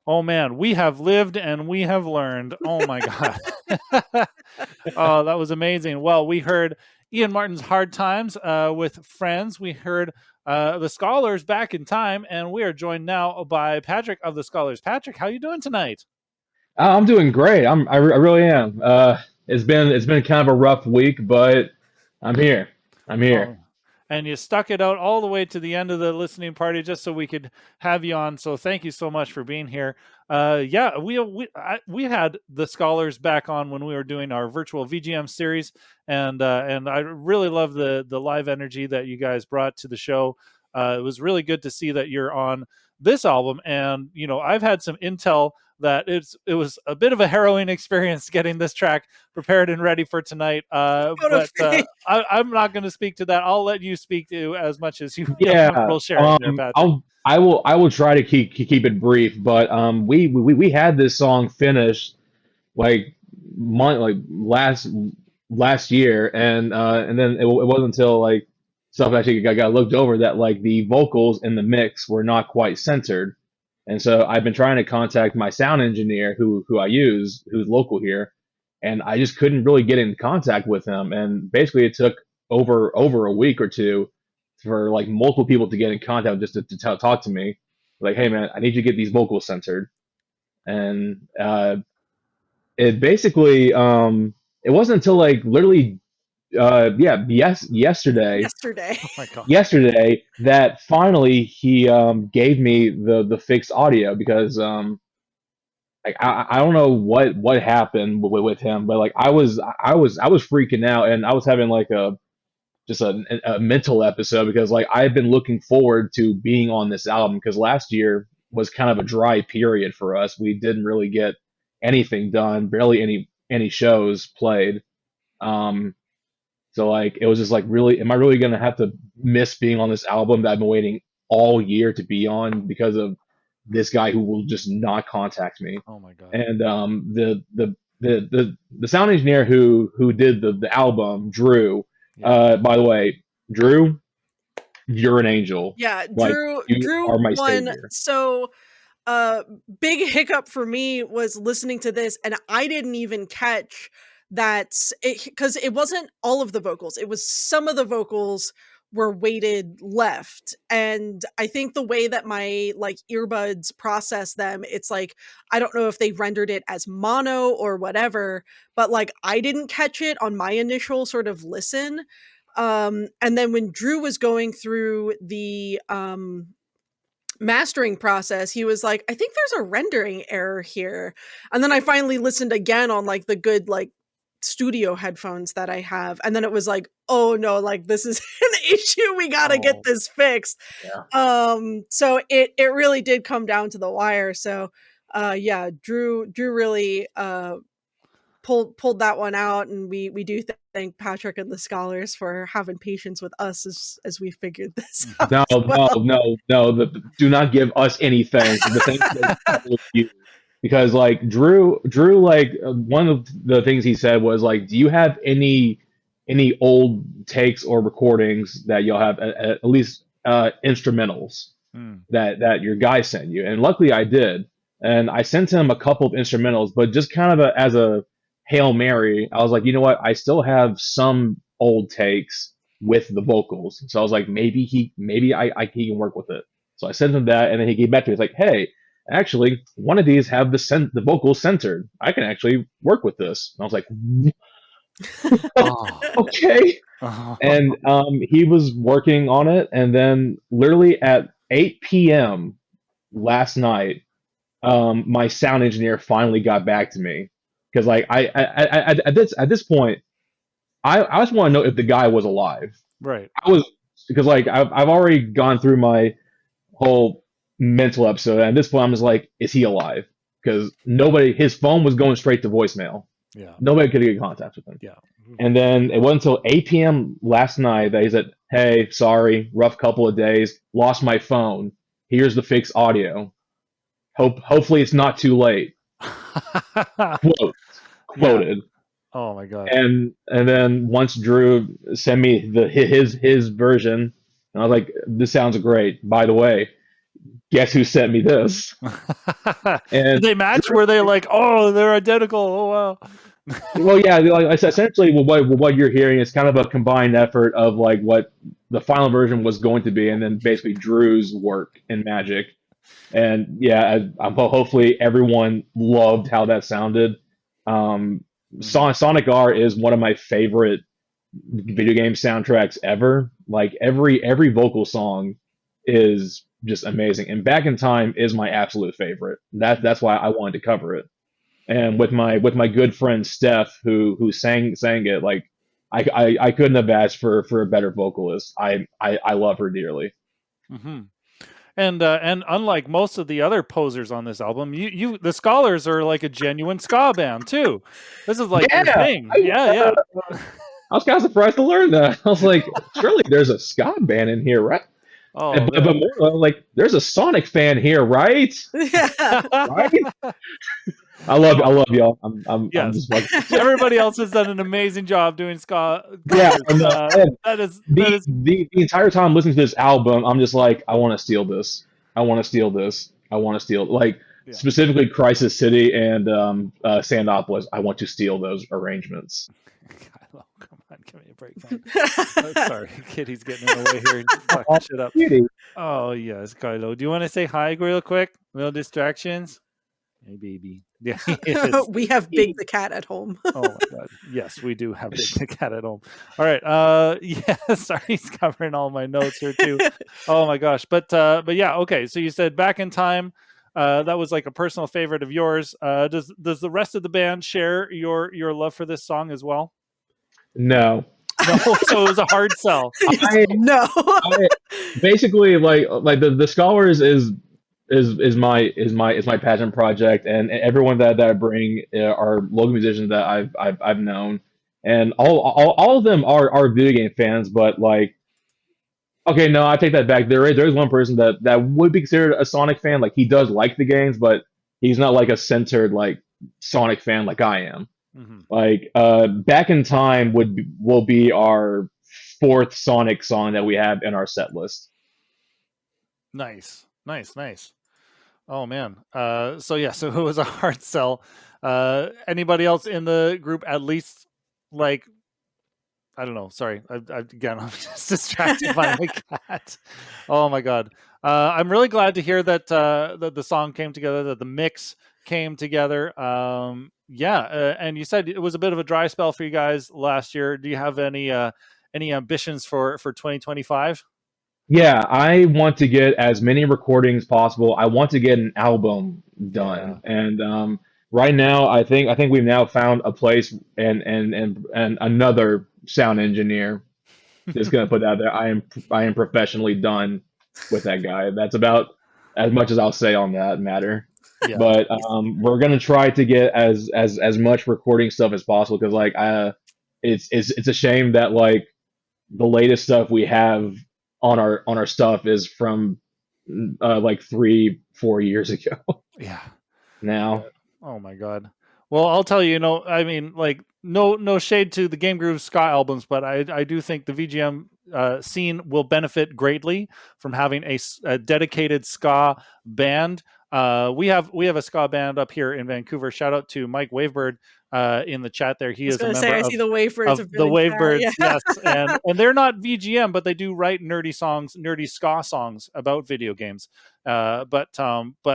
Oh man, we have lived and we have learned. Oh my god. Oh, that was amazing. Well, we heard Ian Martin's Hard Times with Friends. We heard the Scholars Back in Time, and we are joined now by Patrick of the Scholars. Patrick, how you doing tonight? I'm doing great. I really am. It's been kind of a rough week, but I'm here. I'm here. Oh, and you stuck it out all the way to the end of the listening party just so we could have you on. So thank you so much for being here. Yeah, we had the Scholars back on when we were doing our virtual VGM series, and I really love the live energy that you guys brought to the show. It was really good to see that you're on this album, and I've had some intel that it was a bit of a harrowing experience getting this track prepared and ready for tonight. But I'm not going to speak to that. I'll let you speak to as much as you feel Yeah. comfortable sharing there, Patrick. I will try to keep it brief, but we had this song finished like last year, and then it wasn't until like stuff actually got looked over that like the vocals in the mix were not quite centered. And so I've been trying to contact my sound engineer who I use, who's local here, and I just couldn't really get in contact with him. And basically it took over a week or two for like multiple people to get in contact just to talk to me. Like, hey man, I need you to get these vocals centered. And it basically it wasn't until like literally yesterday Yesterday. Oh my god. yesterday that finally he gave me the fixed audio, because like I don't know what happened with him, but like I was freaking out, and I was having like a mental episode, because like I've been looking forward to being on this album, because last year was kind of a dry period for us. We didn't really get anything done, barely any shows played. So like it was just like, really, am I really gonna have to miss being on this album that I've been waiting all year to be on because of this guy who will just not contact me? Oh my god. And the sound engineer who did the album, Drew. By the way, Drew, you're an angel. Yeah, Like, Drew you are my won. savior. So big hiccup for me was listening to this, and I didn't even catch that, because it wasn't all of the vocals. It was some of the vocals were weighted left, and I think the way that my like earbuds process them, it's like I don't know if they rendered it as mono or whatever, but like I didn't catch it on my initial sort of listen. And then when Drew was going through the mastering process, he was like, I think there's a rendering error here. And then I finally listened again on like the good like studio headphones that I have, and then it was like, oh no, like this is an issue, we gotta get this fixed. So it really did come down to the wire. So yeah, Drew really pulled that one out, and we do thank Patrick and the Scholars for having patience with us as we figured this out. No, as well. no. Do not give us any thanks. The thanks goes to you. Because like Drew, like one of the things he said was like, do you have any old takes or recordings that you'll have at least instrumentals that your guy sent you? And luckily I did, and I sent him a couple of instrumentals, but just kind of as a Hail Mary, I was like, you know what, I still have some old takes with the vocals, so I was like, maybe he can work with it. So I sent him that, and then he came back to me. He's like, hey, actually, one of these have the vocals centered. I can actually work with this. And I was like, okay. And he was working on it, and then literally at 8 p.m. last night, my sound engineer finally got back to me, because like I at this point, I just want to know if the guy was alive. Right. Because like I've already gone through my whole mental episode, and at this point I'm just like, is he alive? Because his phone was going straight to voicemail. Yeah. Nobody could get in contact with him. Yeah. And then it wasn't until 8 p.m. last night that he said, hey, sorry, rough couple of days, lost my phone. Here's the fixed audio. Hopefully it's not too late. Quoted. Yeah. Oh my god. And then once Drew sent me his version, and I was like, this sounds great. By the way, guess who sent me this? Did And they match? Were they like, oh, they're identical? Oh wow. well, yeah, like I said, essentially, what you're hearing is kind of a combined effort of like what the final version was going to be, and then basically Drew's work in Magic. And yeah, hopefully everyone loved how that sounded. Sonic R is one of my favorite video game soundtracks ever. Like every vocal song is just amazing, and Back in Time is my absolute favorite. That's why I wanted to cover it. And with my good friend Steph, who sang it, like I couldn't have asked for a better vocalist. I love her dearly. Hmm. And unlike most of the other posers on this album, the Scholars are like a genuine ska band too. This is like your thing. Yeah. I was kind of surprised to learn that. I was like, surely there's a ska band in here, right? Oh, but more like, there's a Sonic fan here, right? Yeah. Right? I love y'all. I'm just like everybody else has done an amazing job doing ska. Yeah, that is the entire time listening to this album, I'm just like, I want to steal this. I want to steal this. I want to steal specifically Crisis City and Skanidopolis. I want to steal those arrangements. Kylo, come on, give me a break, man. Oh, sorry, Kitty's getting in the way here and fucking shit up. Kitty. Oh yes, Kylo. Do you want to say hi real quick? No distractions. Hey, baby. Yeah, we have Big the cat at home. Oh my god. Yes, we do have Big the cat at home. All right. Yeah, sorry, he's covering all my notes here too. Oh my gosh. But yeah, okay. So you said Back in Time. That was like a personal favorite of yours. Does the rest of the band share your love for this song as well? No. No, so it was a hard sell. No. Basically, like the Scholars is my passion project, and everyone that I bring are local musicians that I've known, and all of them are video game fans. But like, okay, no, I take that back. There is one person that would be considered a Sonic fan. Like, he does like the games, but he's not like a centered like Sonic fan like I am. Mm-hmm. Like, Back in Time will be our fourth Sonic song that we have in our set list. Nice. Oh man. So it was a hard sell. Anybody else in the group at least like, I don't know. Sorry. Again, I'm just distracted by my cat. Oh my god. I'm really glad to hear that the song came together, that the mix came together. And you said it was a bit of a dry spell for you guys last year. Do you have any ambitions for 2025? Yeah, I want to get as many recordings possible. I want to get an album done, and right now, I think we've now found a place and another sound engineer is going to put out there. I am professionally done with that guy. That's about as much as I'll say on that matter. Yeah. But we're going to try to get as much recording stuff as possible, because like it's a shame that like the latest stuff we have on our stuff is from like 3-4 years ago. Yeah. Now. Oh my god. Well, I'll tell you, I mean, like, no shade to the GameGrooves ska albums, but I do think the VGM scene will benefit greatly from having a dedicated ska band. We have a ska band up here in Vancouver. Shout out to Mike Wavebird in the chat there. He is a member I see the Wavebirds of the Wavebirds, yeah. yes, and they're not VGM, but they do write nerdy ska songs about video games. But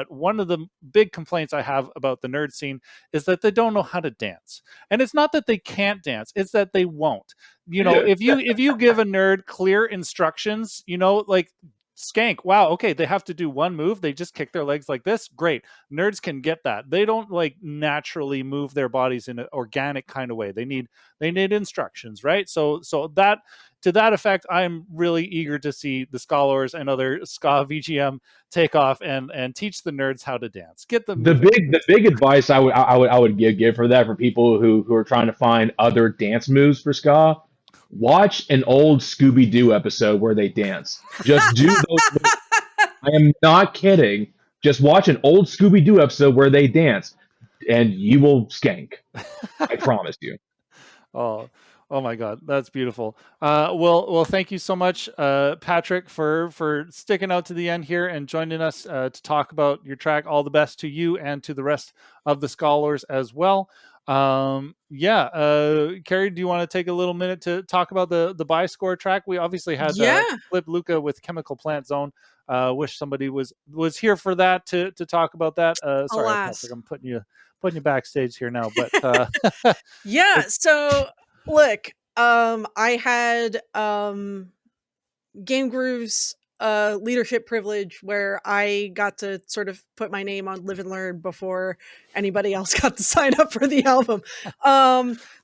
one of the big complaints I have about the nerd scene is that they don't know how to dance, and it's not that they can't dance; it's that they won't. If you give a nerd clear instructions, like Skank, wow, okay, they have to do one move, they just kick their legs like this, great. Nerds can get that. They don't like naturally move their bodies in an organic kind of way. They need instructions, right? So that, to that effect, I'm really eager to see the Scholars and other ska VGM take off and teach the nerds how to dance. Get them the big advice I would give for that, for people who are trying to find other dance moves for ska. Watch an old Scooby-Doo episode where they dance. Just do those moves. I am not kidding. Just watch an old Scooby-Doo episode where they dance, and you will skank. I promise you. Oh, Oh my God, that's beautiful. Well, thank you so much, Patrick, for sticking out to the end here and joining us to talk about your track. All the best to you and to the rest of the scholars as well. Carrie, do you want to take a little minute to talk about the buy score track? We obviously had Yeah. Flip Luca with Chemical Plant Zone. Wish somebody was here for that to talk about that. Sorry, Alas. Patrick, I'm putting you backstage here now, but Yeah, so look, I had GameGrooves leadership privilege where I got to sort of put my name on Live and Learn before anybody else got to sign up for the album.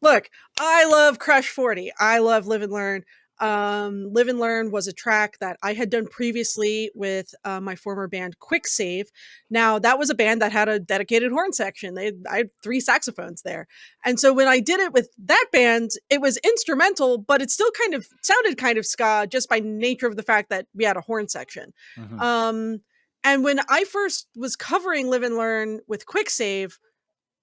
Look, I love Crush 40. I love Live and Learn. Live and Learn was a track that I had done previously with my former band Quick Save. Now, that was a band that had a dedicated horn section. I had 3 saxophones there. And so when I did it with that band, it was instrumental, but it still kind of sounded kind of ska just by nature of the fact that we had a horn section. And when I first was covering Live and Learn with Quick Save,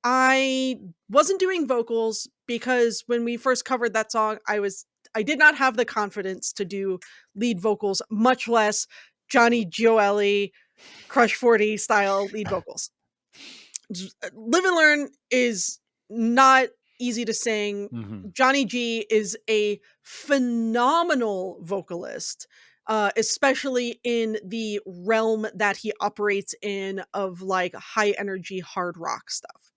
I wasn't doing vocals because when we first covered that song, I did not have the confidence to do lead vocals, much less Johnny Gioeli, Crush 40 style lead vocals. Live and Learn is not easy to sing. Johnny G is a phenomenal vocalist, especially in the realm that he operates in of like high energy hard rock stuff.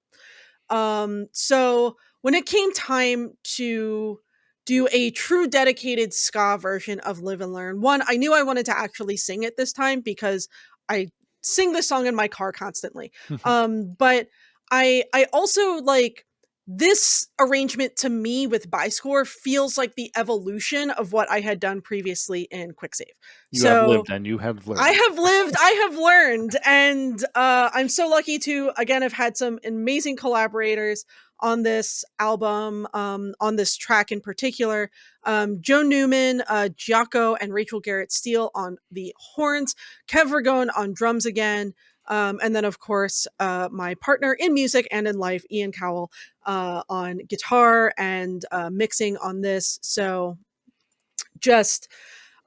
So when it came time to do a true dedicated ska version of Live and Learn, one, I knew I wanted to actually sing it this time because I sing this song in my car constantly. But I also like this arrangement to me with Buy Score feels like the evolution of what I had done previously in Quick Save. you have lived and you have learned. I have lived, I have learned, and I'm so lucky to again have had some amazing collaborators on this album, on this track in particular. Joe Newman, Giaco, and Rachel Garrett Steele on the horns, Kev Ragone on drums again, and then of course my partner in music and in life, Ian Cowell, on guitar and mixing on this. So just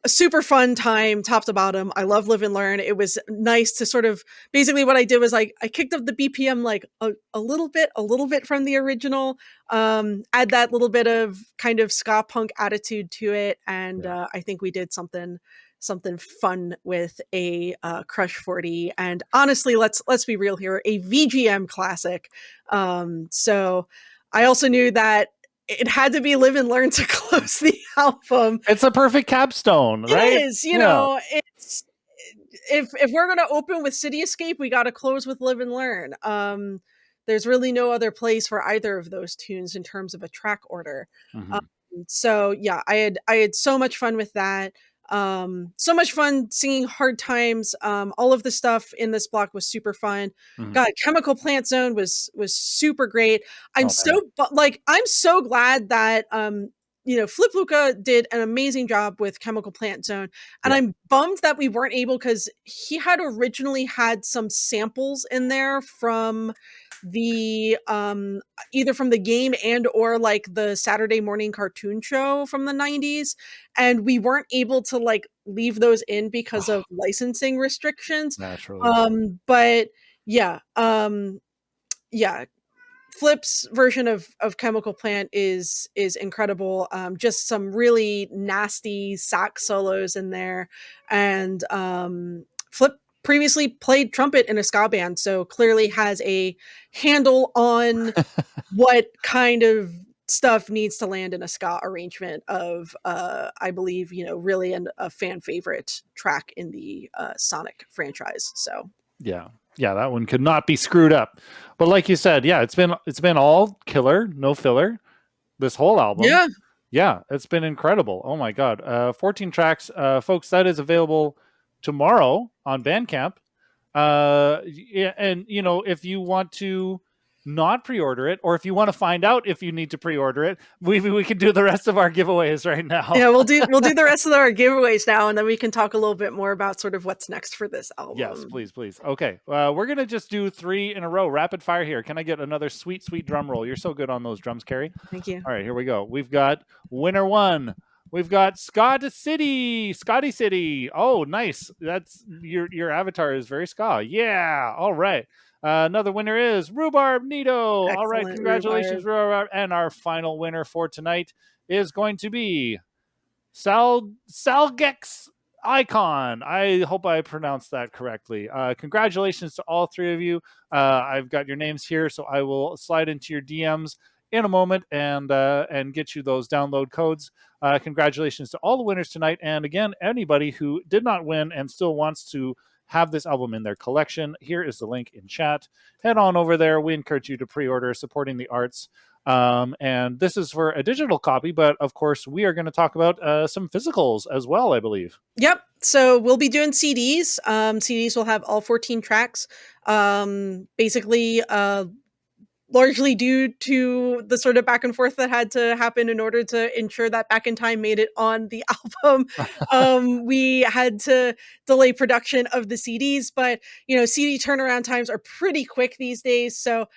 a super fun time, top to bottom. I love Live and Learn. It was nice to sort of basically what I did was like I kicked up the BPM like a little bit from the original, add that little bit of kind of ska punk attitude to it, and I think we did something fun with a Crush 40. And honestly, let's be real here, a VGM classic. So I also knew that it had to be Live and Learn to close the album. It's a perfect capstone, right? It is, you know, it's if we're gonna open with City Escape, we gotta close with Live and Learn. There's really no other place for either of those tunes in terms of a track order. So yeah, I had so much fun with that. So much fun singing Hard Times. All of the stuff in this block was super fun. God, Chemical Plant Zone was super great. I'm so glad that Flip Luca did an amazing job with Chemical Plant Zone, and I'm bummed that we weren't able, because he had originally had some samples in there from the either from the game and or like the Saturday morning cartoon show from the 90s, and we weren't able to like leave those in because of licensing restrictions. Naturally. But yeah, Flip's version of Chemical Plant is incredible. Just some really nasty sax solos in there, and Flip previously played trumpet in a ska band, so clearly has a handle on what kind of stuff needs to land in a ska arrangement of I believe really a fan favorite track in the Sonic franchise. So yeah, that one could not be screwed up. But like you said, it's been all killer, no filler, this whole album. Yeah, it's been incredible. Oh my God. 14 tracks, folks. That is available tomorrow on Bandcamp. And if you want to not pre-order it, or if you want to find out if you need to pre-order it, we can do the rest of our giveaways right now. Yeah, we'll do the rest of our giveaways now, and then we can talk a little bit more about sort of what's next for this album. Yes, please. Okay, we're gonna just do 3 in a row, rapid fire here. Can I get another sweet drum roll? You're so good on those drums, Carrie. Thank you. All right, here we go. We've got winner 1. We've got Scotty City. Oh, nice. That's your avatar is very ska. Yeah. All right. Another winner is Rhubarb Nito. All right, Excellent, congratulations, Rhubarb. And our final winner for tonight is going to be Salgex Icon. I hope I pronounced that correctly. Congratulations to all 3 of you. I've got your names here, so I will slide into your DMs in a moment and get you those download codes. Congratulations to all the winners tonight. And again, anybody who did not win and still wants to have this album in their collection, here is the link in chat. Head on over there. We encourage you to pre-order, supporting the arts. And this is for a digital copy, but of course we are going to talk about some physicals as well, I believe. Yep. So we'll be doing CDs. CDs will have all 14 tracks. Basically, largely due to the sort of back and forth that had to happen in order to ensure that Back in Time made it on the album. We had to delay production of the CDs, but CD turnaround times are pretty quick these days. So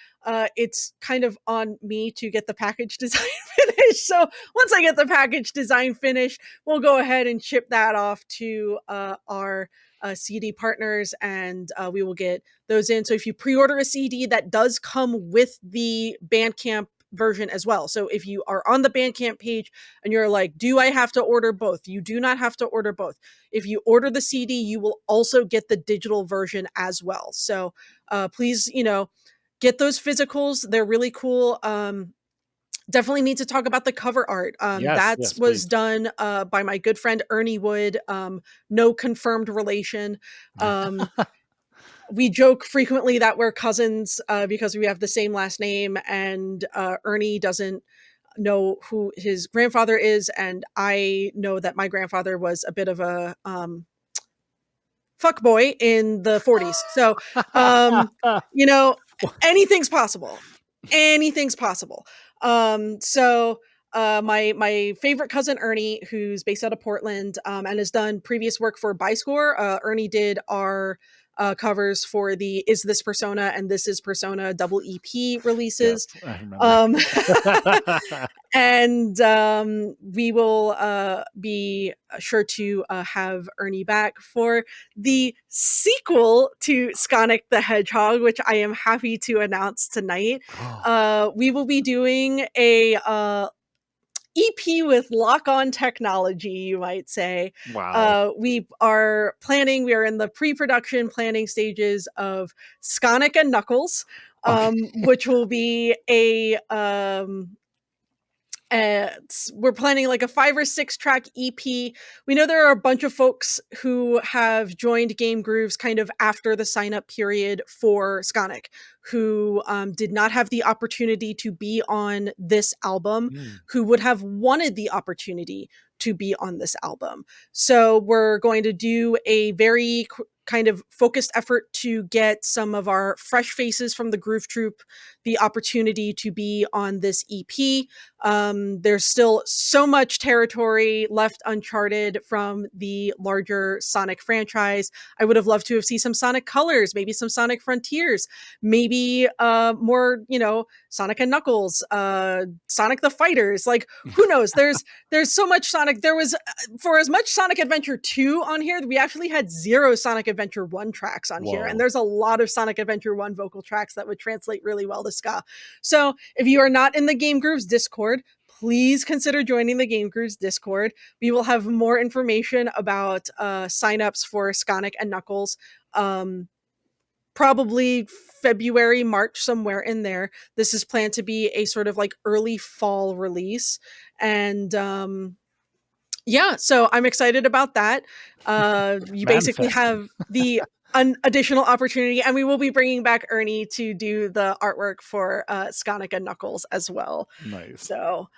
it's kind of on me to get the package design finished. So once I get the package design finished, we'll go ahead and ship that off to our CD partners, and we will get those in. So if you pre-order a CD, that does come with the Bandcamp version as well. So if you are on the Bandcamp page and you're like, do I have to order both? You do not have to order both. If you order the CD, you will also get the digital version as well. So please, get those physicals. They're really cool. Definitely need to talk about the cover art. That was done by my good friend Ernie Wood. No confirmed relation. We joke frequently that we're cousins because we have the same last name, and Ernie doesn't know who his grandfather is, and I know that my grandfather was a bit of a fuckboy in the 40s. So, anything's possible. Anything's possible. So my favorite cousin Ernie, who's based out of Portland, and has done previous work for Byscore. Ernie did our covers for the Is This Persona and This Is Persona double EP releases. Yes, I remember. And we will be sure to have Ernie back for the sequel to Skanic the Hedgehog, which I am happy to announce tonight. We will be doing a EP with lock-on technology, you might say. Wow. We are in the pre-production planning stages of Skanic and Knuckles, which will be we're planning like a 5 or 6 track EP. We know there are a bunch of folks who have joined GameGrooves kind of after the sign up period for Skanic, who did not have the opportunity to be on this album, who would have wanted the opportunity to be on this album. So we're going to do a very kind of focused effort to get some of our fresh faces from the Groove Troop the opportunity to be on this EP. There's still so much territory left uncharted from the larger Sonic franchise. I would have loved to have seen some Sonic Colors, maybe some Sonic Frontiers, maybe more, Sonic and Knuckles, Sonic the Fighters. Like, who knows? There's so much Sonic. There was, for as much Sonic Adventure 2 on here, we actually had 0 Sonic Adventure 1 tracks on here. And there's a lot of Sonic Adventure 1 vocal tracks that would translate really well to ska. So if you are not in the GameGrooves Discord, please consider joining the GameGrooves Discord. We will have more information about signups for Skanic and Knuckles. Probably February, March, somewhere in there. This is planned to be a sort of like early fall release. And so I'm excited about that. You basically have the an additional opportunity, and we will be bringing back Ernie to do the artwork for Skanic and Knuckles as well. Nice. So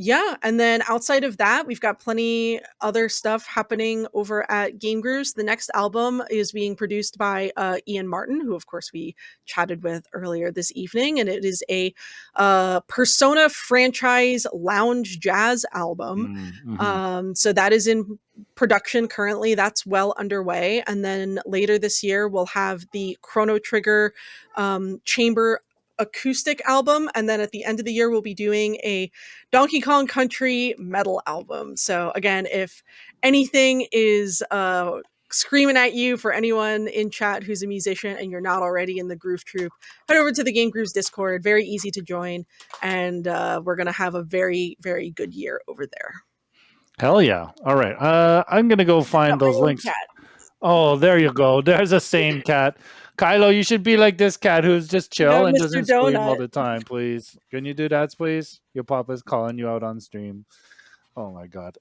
Yeah, and then outside of that, we've got plenty other stuff happening over at GameGrooves. The next album is being produced by Ian Martin, who of course we chatted with earlier this evening, and it is a Persona franchise lounge jazz album. So that is in production currently. That's well underway, and then later this year we'll have the Chrono Trigger chamber acoustic album, and then at the end of the year we'll be doing a Donkey Kong Country metal album. So again, if anything is screaming at you for anyone in chat who's a musician and you're not already in the Groove Troop, head over to the Game Grooves Discord. Very easy to join, and we're gonna have a very, very good year over there. Hell yeah. All right. I'm going to go find those links. Cat. Oh, there you go. There's a sane cat. Kylo, you should be like this cat who's just chill No, and Mr. doesn't scream all Donut. the time, please. Can you do that, please? Your papa's calling you out on stream. Oh my god.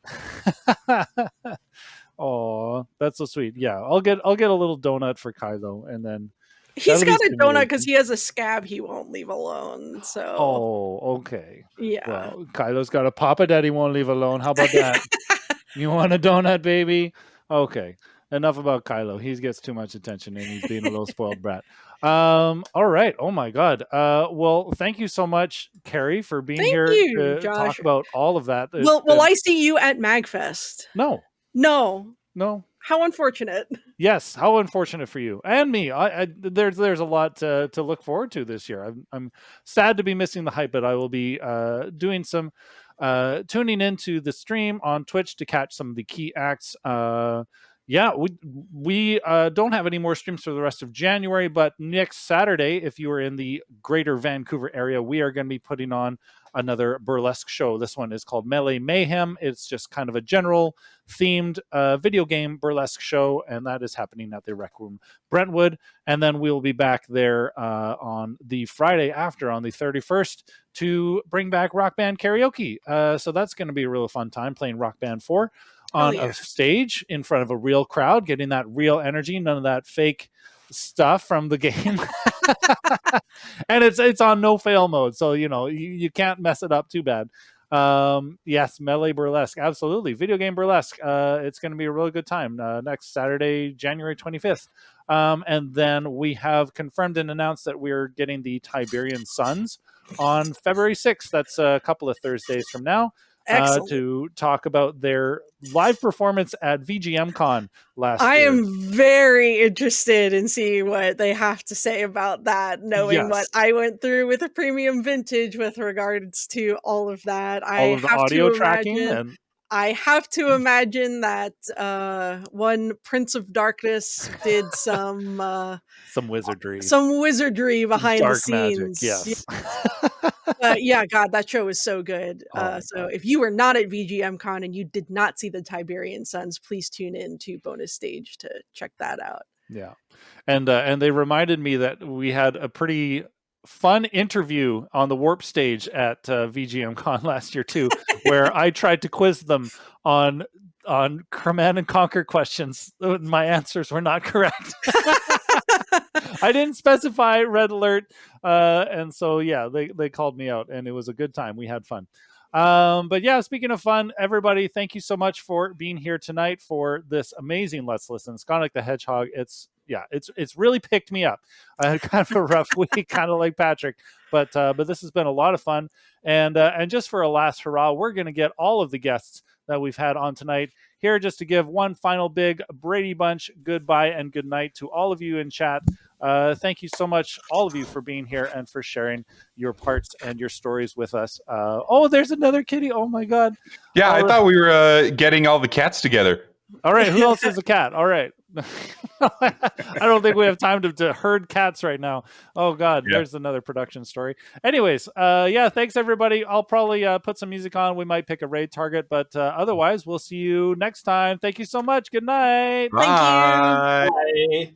Oh, that's so sweet. Yeah, I'll get a little donut for Kylo, and then He's that'll be got a donut stimulating. because he has a scab he won't leave alone. So Oh, okay. yeah. Well, Kylo's got a papa that he won't leave alone. How about that? You want a donut, baby? Okay. Enough about Kylo. He gets too much attention and he's being a little spoiled brat. All right. Oh my God. Well, thank you so much, Carrie, for being Thank here you, to Josh. talk about all of that. It's Will been- I see you at MagFest? No. No. How unfortunate. Yes. How unfortunate for you and me. There's a lot to look forward to this year. I'm sad to be missing the hype, but I will be doing some tuning into the stream on Twitch to catch some of the key acts. Yeah, we don't have any more streams for the rest of January, but next Saturday, if you are in the greater Vancouver area, we are going to be putting on another burlesque show. This one is called Melee Mayhem. It's just kind of a general themed video game burlesque show, and that is happening at the Rec Room Brentwood. And then we'll be back there on the Friday after, on the 31st, to bring back Rock Band Karaoke. So that's going to be a really fun time playing Rock Band 4 on a stage in front of a real crowd, getting that real energy, none of that fake stuff from the game. And it's on no fail mode, so you can't mess it up too bad. Yes, Melee Burlesque, absolutely. Video game burlesque. It's going to be a really good time next Saturday, January 25th. And then we have confirmed and announced that we're getting the Tiberian Suns on February 6th. That's a couple of Thursdays from now. To talk about their live performance at VGM Con last year. I am very interested in seeing what they have to say about that, knowing what Yes. I went through with a premium vintage with regards to all of that. All of the audio tracking and I have to imagine that one Prince of Darkness did some wizardry. Some wizardry behind Dark the magic, scenes. yes. Yeah, God, that show was so good. So if you were not at VGM Con and you did not see the Tiberian Suns, please tune in to Bonus Stage to check that out. Yeah. And they reminded me that we had a pretty fun interview on the Warp stage at VGM Con last year too, where I tried to quiz them on Command and Conquer questions. My answers were not correct. I didn't specify red alert, and so yeah, they called me out, and it was a good time. We had fun. But yeah, speaking of fun, everybody, thank you so much for being here tonight for this amazing Let's Listen. Skanic the Hedgehog. It's really picked me up. I had kind of a rough week, kind of like Patrick, but this has been a lot of fun. And just for a last hurrah, we're going to get all of the guests that we've had on tonight here just to give one final big Brady Bunch goodbye and good night to all of you in chat. Thank you so much, all of you, for being here and for sharing your parts and your stories with us. Oh, there's another kitty. Oh my God. Yeah, I thought we were getting all the cats together. All right, who else is a cat? All right. I don't think we have time to herd cats right now. Oh God, there's another production story. Anyways, yeah, thanks everybody. I'll probably put some music on. We might pick a raid target, but otherwise we'll see you next time. Thank you so much. Good night. Bye. Bye.